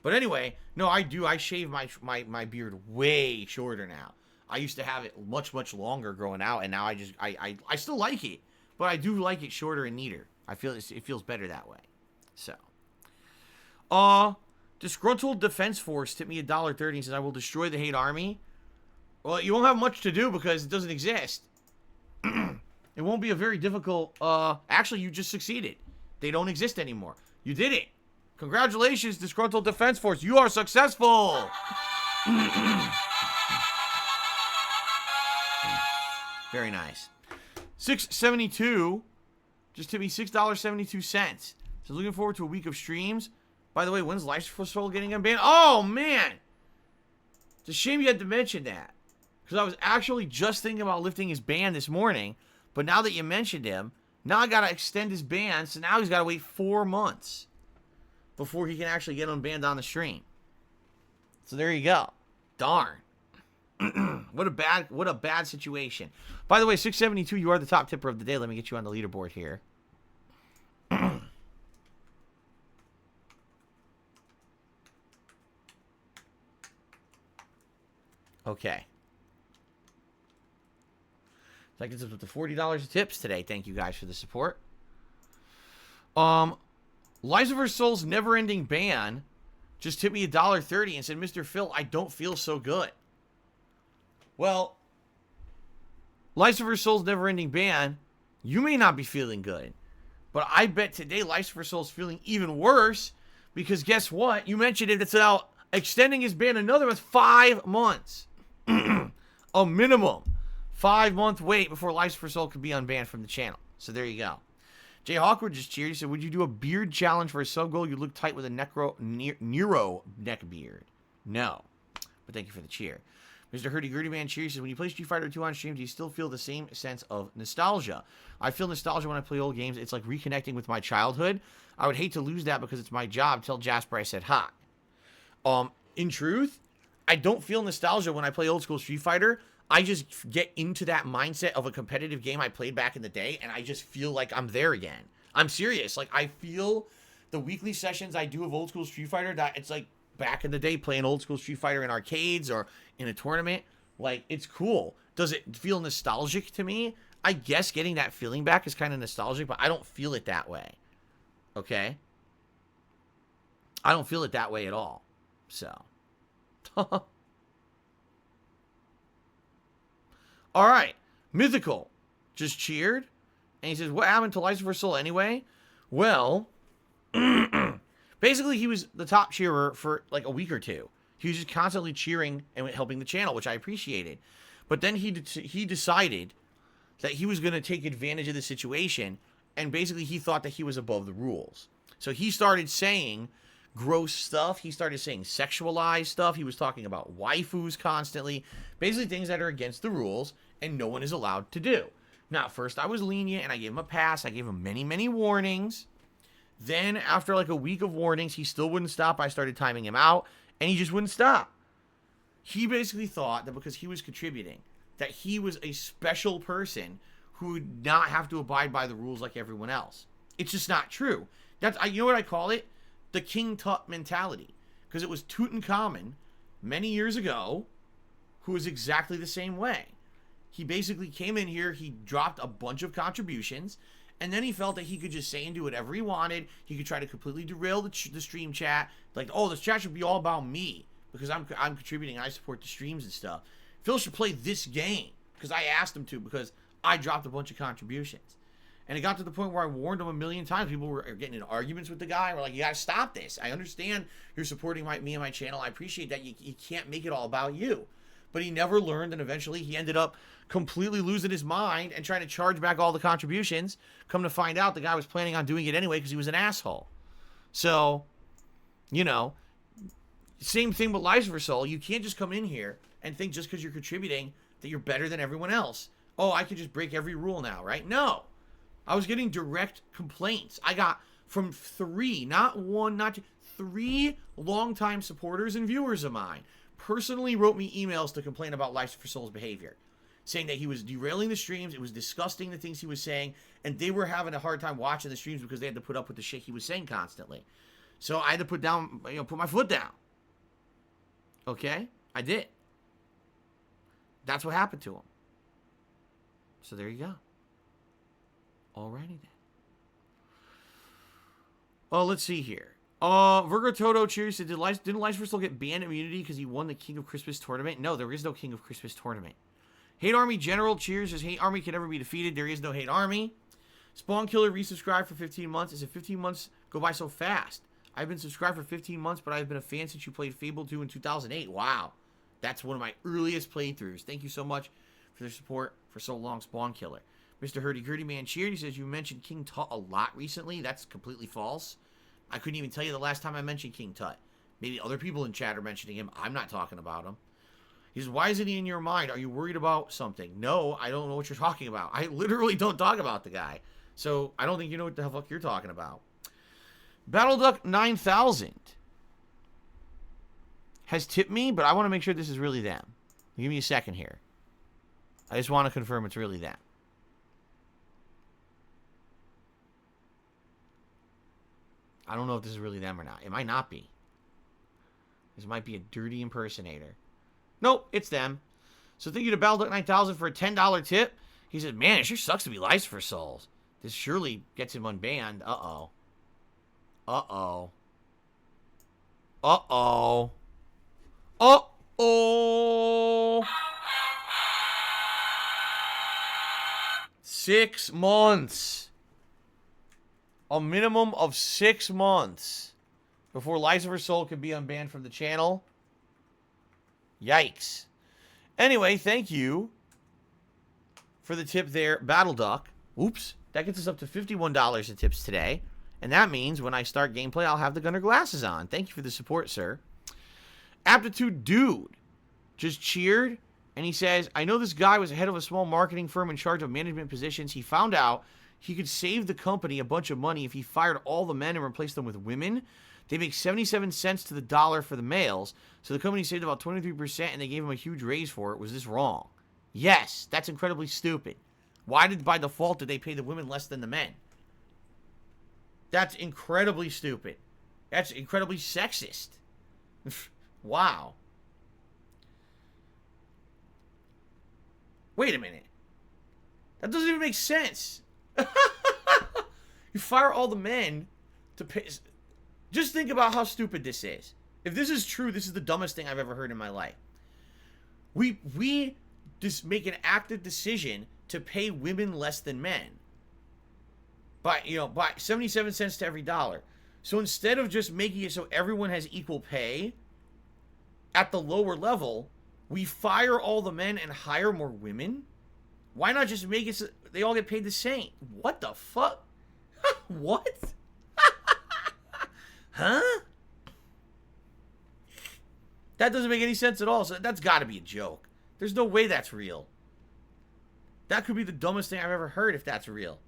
But anyway, no, I do. I shave my beard way shorter now. I used to have it much longer growing out, and now I still like it, but I do like it shorter and neater. I feel it feels better that way. So, Disgruntled Defense Force tipped me $1.30 and says, I will destroy the hate army. Well, you won't have much to do because it doesn't exist. It won't be a very difficult, actually, you just succeeded. They don't exist anymore. You did it. Congratulations, Disgruntled Defense Force. You are successful. Very nice. 672 just tipped me $6.72. So looking forward to a week of streams. By the way, when's Life for Soul getting unbanned? Oh, man. It's a shame you had to mention that. Because I was actually just thinking about lifting his ban this morning. But now that you mentioned him, now I got to extend his ban. So now he's got to wait 4 months before he can actually get unbanned on the stream. So there you go. Darn. What a bad situation. By the way, 672, you are the top tipper of the day. Let me get you on the leaderboard here. Okay. That gets us up to $40 of tips today. Thank you guys for the support. Lies of Her Soul's never-ending ban just tipped me $1.30 and said, Mr. Phil, I don't feel so good. Well, Lies of Her Soul's never-ending ban, you may not be feeling good. But I bet today Lies of Her Soul's feeling even worse because guess what? You mentioned it. It's about extending his ban another 5 months. A minimum 5-month wait before Lies of Her Soul could be unbanned from the channel. So there you go. Jay Hawkwood just cheered. He said, would you do a beard challenge for a sub goal? You look tight with a Nero neck beard. No. But thank you for the cheer. Mr. Hurdy Gurdy Man cheers. He says, when you play Street Fighter 2 on stream, do you still feel the same sense of nostalgia? I feel nostalgia when I play old games. It's like reconnecting with my childhood. I would hate to lose that because it's my job. Tell Jasper I said hi. In truth, I don't feel nostalgia when I play old school Street Fighter. I just get into that mindset of a competitive game I played back in the day, and I just feel like I'm there again. I'm serious. Like, I feel the weekly sessions I do of old school Street Fighter, that it's like back in the day playing old school Street Fighter in arcades or in a tournament. Like, it's cool. Does it feel nostalgic to me? I guess getting that feeling back is kind of nostalgic, but I don't feel it that way. Okay? I don't feel it that way at all. So. All right, Mythical just cheered, and he says, what happened to Lies of Her Soul anyway? Well, basically he was the top cheerer for like a week or two. He was just constantly cheering and helping the channel, which I appreciated. But then he decided that he was going to take advantage of the situation, and basically he thought that he was above the rules. So he started saying gross stuff. He started saying sexualized stuff. He was talking about waifus constantly. Basically things that are against the rules and no one is allowed to do. Now, at first I was lenient and I gave him a pass. I gave him many, many warnings. Then, after like a week of warnings, he still wouldn't stop. I started timing him out, and he just wouldn't stop. He basically thought that because he was contributing, that he was a special person who would not have to abide by the rules like everyone else. It's just not true. You know what I call it? The King Tut mentality. Because it was Tutankhamun, many years ago, who was exactly the same way. He basically came in here, he dropped a bunch of contributions, and then he felt that he could just say and do whatever he wanted. He could try to completely derail the stream chat. Like, oh, this chat should be all about me because I'm contributing. I support the streams and stuff. Phil should play this game because I asked him to because I dropped a bunch of contributions. And it got to the point where I warned him a million times. People were getting in arguments with the guy. We're like, you got to stop this. I understand you're supporting me and my channel. I appreciate that. You can't make it all about you. But he never learned, and eventually he ended up completely losing his mind and trying to charge back all the contributions. Come to find out, the guy was planning on doing it anyway because he was an asshole. So, you know, same thing with Lives for Soul. You can't just come in here and think just because you're contributing that you're better than everyone else. Oh, I can just break every rule now, right? No. I was getting direct complaints. I got from 3, not 1, not 2, 3 longtime supporters and viewers of mine personally wrote me emails to complain about Lives for Soul's behavior, saying that he was derailing the streams, it was disgusting the things he was saying, and they were having a hard time watching the streams because they had to put up with the shit he was saying constantly. So I had to put my foot down. Okay? I did. That's what happened to him. So there you go. Alrighty then. Oh, let's see here. Virgo Toto cheers. Didn't Lives for Soul get banned immunity because he won the King of Christmas tournament? No, there is no King of Christmas tournament. Hate Army General cheers. Says Hate Army can never be defeated. There is no Hate Army. Spawn Killer resubscribed for 15 months. Is it 15 months go by so fast? I've been subscribed for 15 months, but I've been a fan since you played Fable 2 in 2008. Wow. That's one of my earliest playthroughs. Thank you so much for their support for so long, Spawn Killer. Mr. Hurdy Gurdy Man cheered. He says, you mentioned King Tut a lot recently. That's completely false. I couldn't even tell you the last time I mentioned King Tut. Maybe other people in chat are mentioning him. I'm not talking about him. He says, why isn't he in your mind? Are you worried about something? No, I don't know what you're talking about. I literally don't talk about the guy. So I don't think you know what the fuck you're talking about. BattleDuck 9000 has tipped me, but I want to make sure this is really them. Give me a second here. I just want to confirm it's really them. I don't know if this is really them or not. It might not be. This might be a dirty impersonator. Nope, it's them. So thank you to BattleDuck 9000 for a $10 tip. He said, man, it sure sucks to be Lives for Souls. This surely gets him unbanned. Uh-oh. Uh-oh. Uh-oh. Uh-oh. 6 months. A minimum of 6 months before Lives for Soul can be unbanned from the channel. Yikes. Anyway, thank you for the tip there, BattleDuck. Oops. That gets us up to $51 in tips today. And that means when I start gameplay, I'll have the Gunner glasses on. Thank you for the support, sir. Aptitude Dude just cheered. And he says, I know this guy was head of a small marketing firm in charge of management positions. He found out he could save the company a bunch of money if he fired all the men and replaced them with women. They make 77 cents to the dollar for the males, so the company saved about 23% and they gave him a huge raise for it. Was this wrong? Yes, that's incredibly stupid. Why by default did they pay the women less than the men? That's incredibly stupid. That's incredibly sexist. Wow. Wait a minute. That doesn't even make sense. You fire all the men to pay. Just think about how stupid this is. If this is true, this is the dumbest thing I've ever heard in my life. We just make an active decision to pay women less than men. By 77 cents to every dollar. So instead of just making it so everyone has equal pay at the lower level, we fire all the men and hire more women? Why not just make it so they all get paid the same? What the fuck? What? Huh? That doesn't make any sense at all. So that's got to be a joke. There's no way that's real. That could be the dumbest thing I've ever heard if that's real.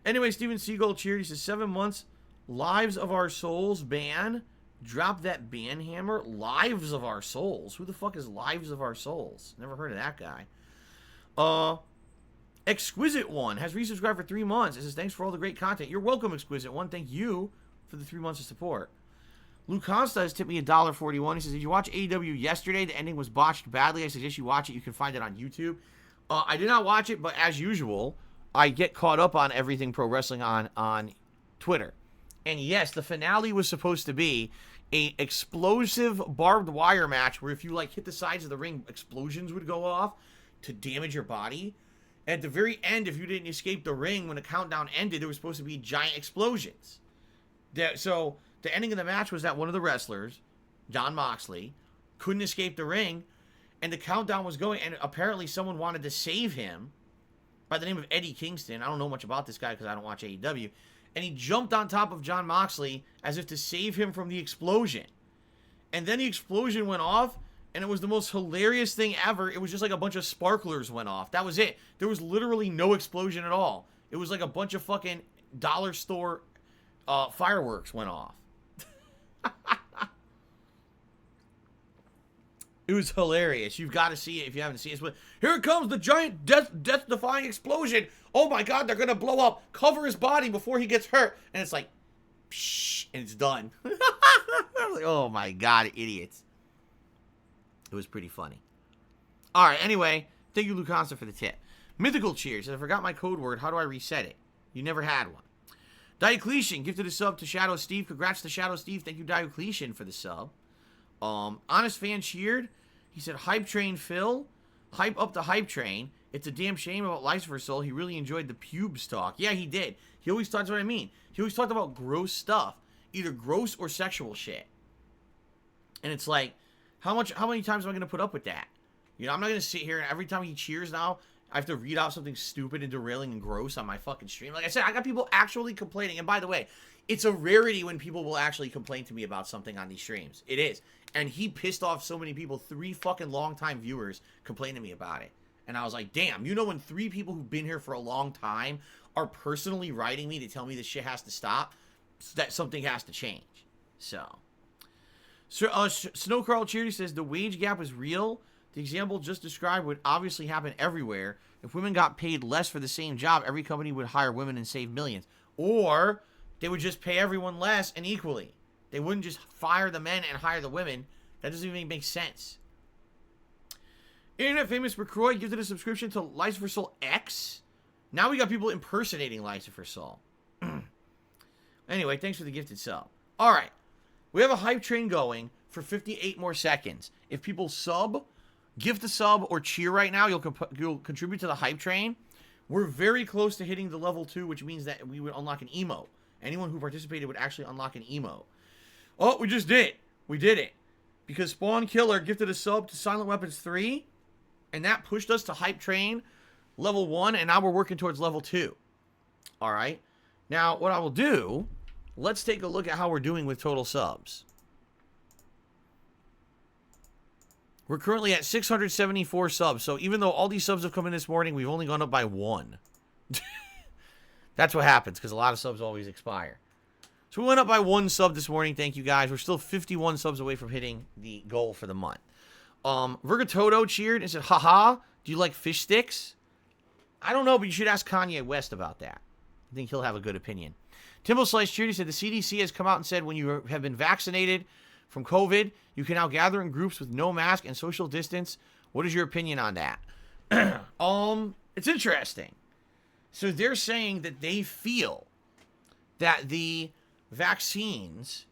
Anyway, Steven Seagull cheered. He says, 7 months. Lives of Our Souls ban. Drop that ban hammer. Lives of Our Souls. Who the fuck is Lives of Our Souls? Never heard of that guy. Exquisite One has resubscribed for 3 months. It says, thanks for all the great content. You're welcome, Exquisite One. Thank you for the 3 months of support. Luke Consta has tipped me $1.41. He says, did you watch AEW yesterday? The ending was botched badly. I suggest you watch it. You can find it on YouTube. I did not watch it, but as usual, I get caught up on everything pro wrestling on Twitter. And yes, the finale was supposed to be a explosive barbed wire match where if you like hit the sides of the ring, explosions would go off to damage your body. At the very end, if you didn't escape the ring when the countdown ended, there was supposed to be giant explosions. So the ending of the match was that one of the wrestlers, Jon Moxley, couldn't escape the ring, and the countdown was going, and apparently someone wanted to save him by the name of Eddie Kingston. I don't know much about this guy because I don't watch AEW. And he jumped on top of Jon Moxley as if to save him from the explosion. And then the explosion went off, and it was the most hilarious thing ever. It was just like a bunch of sparklers went off. That was it. There was literally no explosion at all. It was like a bunch of fucking dollar store fireworks went off. It was hilarious. You've got to see it if you haven't seen it. But here it comes, the giant death-defying explosion. Oh my God, they're going to blow up. Cover his body before he gets hurt. And it's like, psh, and it's done. Like, oh my God, idiots. It was pretty funny. All right, anyway, thank you, Lucanza, for the tip. Mythical Cheers. I forgot my code word. How do I reset it? You never had one. Diocletian gifted a sub to Shadow Steve. Congrats to Shadow Steve. Thank you, Diocletian, for the sub. Honest Fan cheered. He said, Hype Train Phil. Hype up the Hype Train. It's a damn shame about Lucifer Soul. He really enjoyed the pubes talk. Yeah, he did. He always talks what I mean. He always talked about gross stuff. Either gross or sexual shit. And it's like, how many times am I going to put up with that? You know, I'm not going to sit here and every time he cheers now, I have to read out something stupid and derailing and gross on my fucking stream. Like I said, I got people actually complaining. And by the way, it's a rarity when people will actually complain to me about something on these streams. It is. And he pissed off so many people. 3 fucking long-time viewers complained to me about it. And I was like, damn, you know when 3 people who've been here for a long time are personally writing me to tell me this shit has to stop, that something has to change. So Snowcrawl Charity says, the wage gap is real. The example just described would obviously happen everywhere. If women got paid less for the same job, every company would hire women and save millions. Or they would just pay everyone less and equally. They wouldn't just fire the men and hire the women. That doesn't even make sense. Internet famous McCroy gives it a subscription to Lucifer Soul X. Now we got people impersonating Lucifer Soul. Anyway, thanks for the gifted sub. All right. We have a hype train going for 58 more seconds. If people sub, gift a sub, or cheer right now, you'll contribute to the hype train. We're very close to hitting the level 2, which means that we would unlock an emote. Anyone who participated would actually unlock an emote. Oh, we just did it. We did it. Because Spawn Killer gifted a sub to Silent Weapons 3, and that pushed us to hype train level 1, and now we're working towards level 2. All right. Now, what I will do, let's take a look at how we're doing with total subs. We're currently at 674 subs. So even though all these subs have come in this morning, we've only gone up by 1. That's what happens because a lot of subs always expire. So we went up by 1 sub this morning. Thank you guys. We're still 51 subs away from hitting the goal for the month. Vergatoto cheered and said, haha, do you like fish sticks? I don't know, but you should ask Kanye West about that. I think he'll have a good opinion. Timbo Slice cheered. He said, the CDC has come out and said when you have been vaccinated from COVID, you can now gather in groups with no mask and social distance. What is your opinion on that? It's interesting. So they're saying that they feel that the vaccines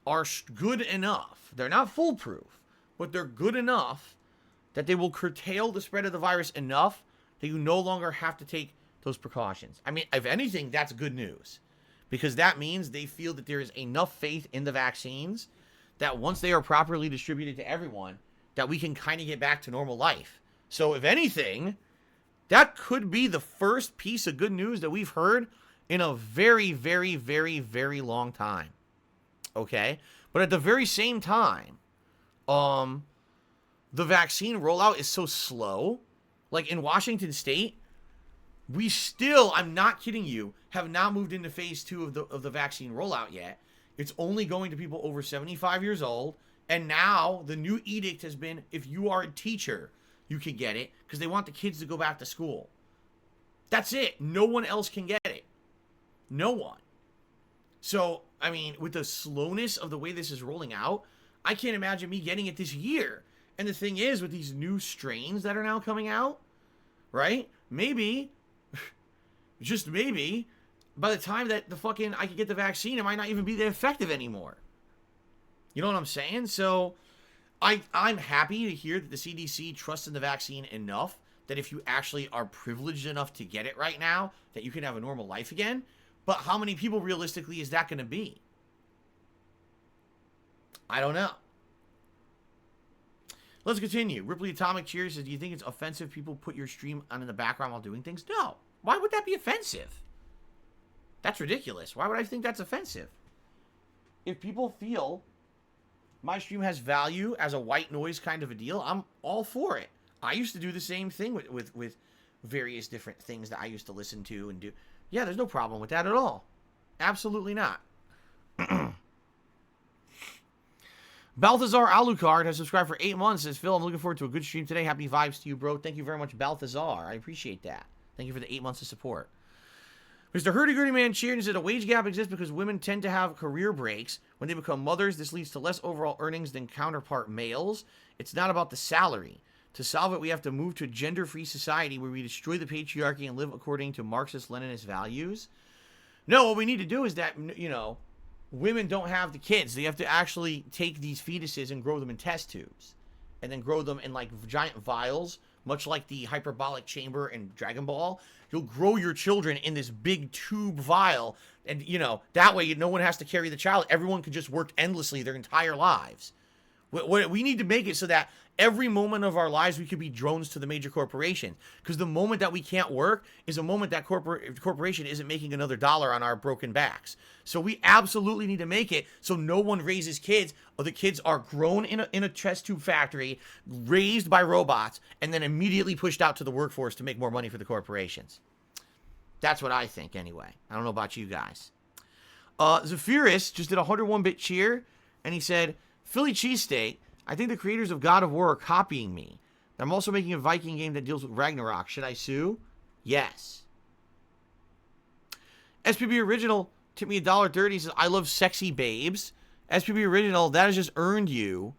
are good enough. They're not foolproof, but they're good enough that they will curtail the spread of the virus enough that you no longer have to take those precautions. I mean, if anything, that's good news because that means they feel that there is enough faith in the vaccines that once they are properly distributed to everyone, that we can kind of get back to normal life. So if anything, that could be the first piece of good news that we've heard in a very, very, very, very long time. Okay? But at the very same time, The vaccine rollout is so slow. Like in Washington State, we still, I'm not kidding you, have not moved into phase 2 of the vaccine rollout yet. It's only going to people over 75 years old. And now the new edict has been, if you are a teacher, you can get it because they want the kids to go back to school. That's it. No one else can get it. No one. So, I mean, with the slowness of the way this is rolling out, I can't imagine me getting it this year. And the thing is, with these new strains that are now coming out, right? Maybe, just maybe, by the time that I could get the vaccine, it might not even be that effective anymore. You know what I'm saying? So, I'm happy to hear that the CDC trusts in the vaccine enough that if you actually are privileged enough to get it right now, that you can have a normal life again. But how many people realistically is that going to be? I don't know. Let's continue. Ripley Atomic Cheers says, do you think it's offensive people put your stream on in the background while doing things? No. Why would that be offensive? That's ridiculous. Why would I think that's offensive? If people feel my stream has value as a white noise kind of a deal, I'm all for it. I used to do the same thing with various different things that I used to listen to and do. Yeah, there's no problem with that at all. Absolutely not. Balthazar Alucard has subscribed for 8 months. Says, Phil, I'm looking forward to a good stream today. Happy vibes to you, bro. Thank you very much, Balthazar. I appreciate that. Thank you for the 8 months of support. Mr. Hurdy-Gurdy Man cheered and said, a wage gap exists because women tend to have career breaks. When they become mothers, this leads to less overall earnings than counterpart males. It's not about the salary. To solve it, we have to move to a gender-free society where we destroy the patriarchy and live according to Marxist-Leninist values. No, what we need to do is that, you know, women don't have the kids. They have to actually take these fetuses and grow them in test tubes. And then grow them in, like, giant vials, much like the hyperbolic chamber in Dragon Ball. You'll grow your children in this big tube vial. And, you know, that way no one has to carry the child. Everyone can just work endlessly their entire lives. We need to make it so that every moment of our lives we could be drones to the major corporation. Because the moment that we can't work is a moment that corporation isn't making another dollar on our broken backs. So we absolutely need to make it so no one raises kids, or the kids are grown in a test tube factory, raised by robots, and then immediately pushed out to the workforce to make more money for the corporations. That's what I think anyway. I don't know about you guys. Zephyrus just did a 101-bit cheer, and he said, Philly cheesesteak, I think the creators of God of War are copying me. I'm also making a Viking game that deals with Ragnarok. Should I sue? Yes. SPB Original tipped me $1.30. Says, I love sexy babes. SPB Original, that has just earned you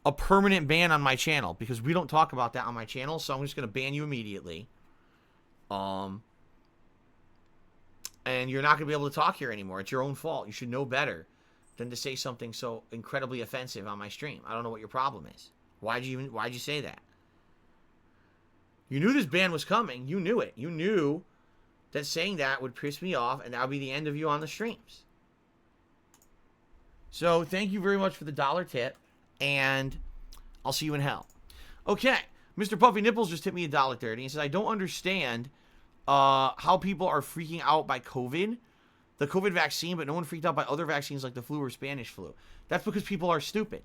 a permanent ban on my channel because we don't talk about that on my channel, so I'm just going to ban you immediately. And you're not going to be able to talk here anymore. It's your own fault. You should know better than to say something so incredibly offensive on my stream. I don't know what your problem is. Why'd you say that? You knew this ban was coming. You knew it. You knew that saying that would piss me off, and that would be the end of you on the streams. So thank you very much for the $1 tip, and I'll see you in hell. Okay, Mr. Puffy Nipples just tipped me $1.30. He says, I don't understand how people are freaking out by COVID. The COVID vaccine, but no one freaked out by other vaccines like the flu or Spanish flu. That's because people are stupid.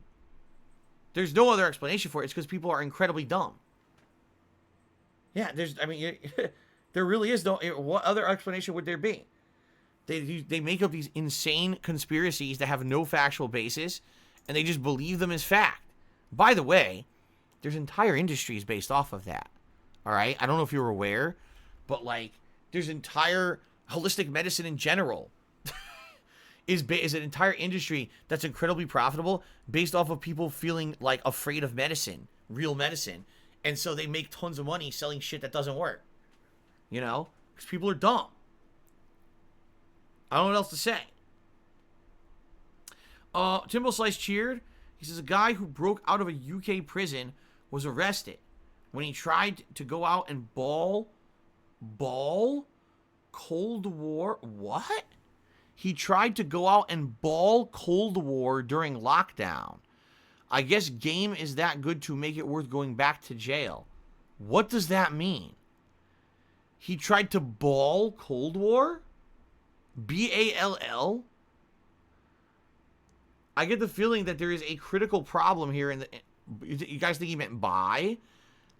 There's no other explanation for it. It's because people are incredibly dumb. Yeah, there really is no, what other explanation would there be? They make up these insane conspiracies that have no factual basis, and they just believe them as fact. By the way, there's entire industries based off of that. All right? I don't know if you were aware, but, like, there's entire holistic medicine in general is an entire industry that's incredibly profitable based off of people feeling like afraid of medicine, real medicine. And so they make tons of money selling shit that doesn't work. You know? Because people are dumb. I don't know what else to say. Timbo Slice cheered. He says, a guy who broke out of a UK prison was arrested when he tried to go out and ball Cold War. What? He tried to go out and ball Cold War during lockdown. I guess game is that good to make it worth going back to jail. What does that mean? He tried to ball Cold War? B-A-L-L? I get the feeling that there is a critical problem here. You guys think he meant buy?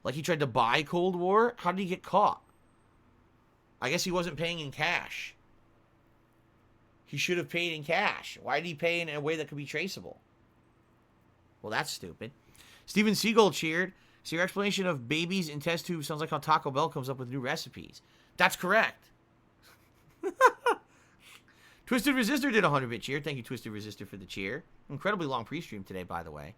Like he tried to buy Cold War? How did he get caught? I guess he wasn't paying in cash. He should have paid in cash. Why did he pay in a way that could be traceable? Well, that's stupid. Steven Siegel cheered. So your explanation of babies in test tubes sounds like how Taco Bell comes up with new recipes. That's correct. Twisted Resistor did a 100-bit cheer. Thank you, Twisted Resistor, for the cheer. Incredibly long pre-stream today, by the way.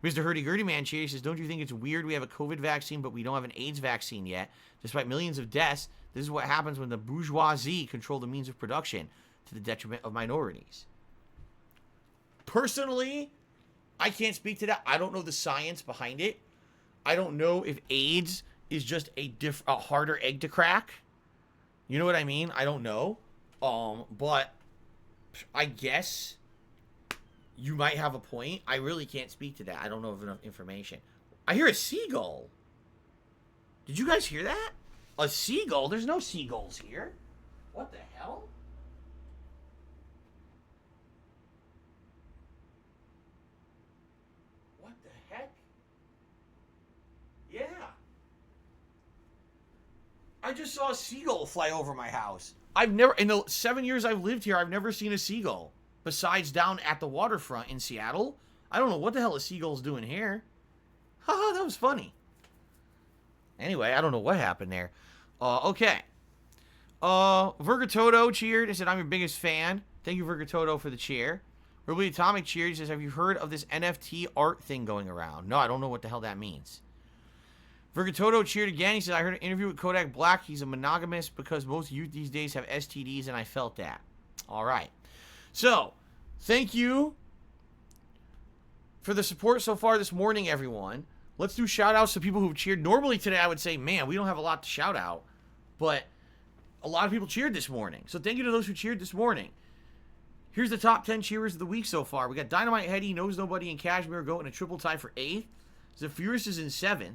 Mr. Hurdy-Gurdy Man cheer. He says, don't you think it's weird we have a COVID vaccine, but we don't have an AIDS vaccine yet? Despite millions of deaths, this is what happens when the bourgeoisie control the means of production to the detriment of minorities. Personally, I can't speak to that. I don't know the science behind it. I don't know if AIDS is just a harder egg to crack. You know what I mean? I don't know. But I guess you might have a point. I really can't speak to that. I don't know of enough information. I hear a seagull. Did you guys hear that? A seagull? There's no seagulls here. What the hell? What the heck? Yeah. I just saw a seagull fly over my house. I've never, in the 7 years I've lived here, I've never seen a seagull. Besides down at the waterfront in Seattle. I don't know what the hell a seagull's doing here. Haha, that was funny. Anyway, I don't know what happened there. Okay. Vergatoto cheered. He said, I'm your biggest fan. Thank you, Vergatoto, for the cheer. Ruby Atomic cheered. He says, have you heard of this NFT art thing going around? No, I don't know what the hell that means. Vergatoto cheered again. He said, I heard an interview with Kodak Black. He's a monogamist because most youth these days have STDs, and I felt that. All right. So, thank you for the support so far this morning, everyone. Let's do shout-outs to people who've cheered. Normally today I would say, man, we don't have a lot to shout out. But a lot of people cheered this morning. So thank you to those who cheered this morning. Here's the top 10 cheerers of the week so far. We got Dynamite Heady, Knows Nobody, and Cashmere Goat in a triple tie for 8th. Zephyrus is in 7th.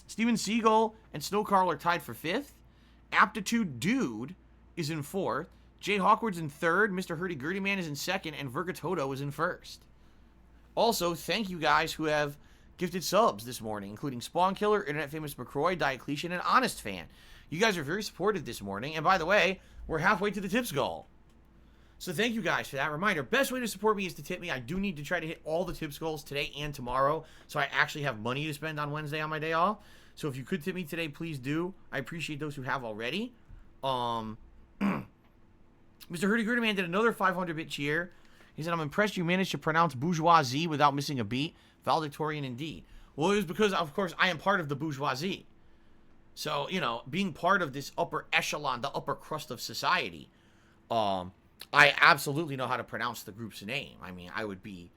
Steven Seagal and Snowcarl are tied for 5th. Aptitude Dude is in 4th. Jay Hawkwood's in 3rd. Mr. Hurdy-Gurdy Man is in 2nd. And Vergatoto is in 1st. Also, thank you guys who have gifted subs this morning, including Spawn Killer, Internet Famous McCroy, Diocletian, and Honest Fan. You guys are very supportive this morning. And by the way, we're halfway to the tips goal. So thank you guys for that. Reminder, best way to support me is to tip me. I do need to try to hit all the tips goals today and tomorrow, so I actually have money to spend on Wednesday on my day off. So if you could tip me today, please do. I appreciate those who have already. Mr. Hurdy-Gurdy Man did another 500-bit cheer. He said, I'm impressed you managed to pronounce bourgeoisie without missing a beat. Valedictorian indeed. Well, it was because, of course, I am part of the bourgeoisie. So, you know, being part of this upper echelon, the upper crust of society, I absolutely know how to pronounce the group's name. I mean, I would be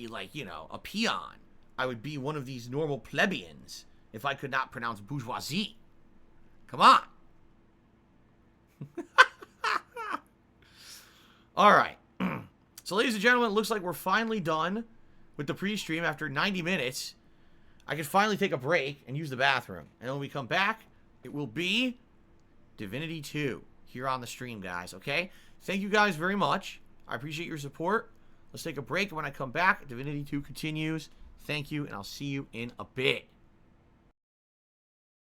like, you know, a peon. I would be one of these normal plebeians if I could not pronounce bourgeoisie. Come on. All right. So, ladies and gentlemen, it looks like we're finally done with the pre-stream after 90 minutes. I can finally take a break and use the bathroom. And when we come back, it will be Divinity 2 here on the stream, guys, okay? Thank you guys very much. I appreciate your support. Let's take a break. And when I come back, Divinity 2 continues. Thank you, and I'll see you in a bit.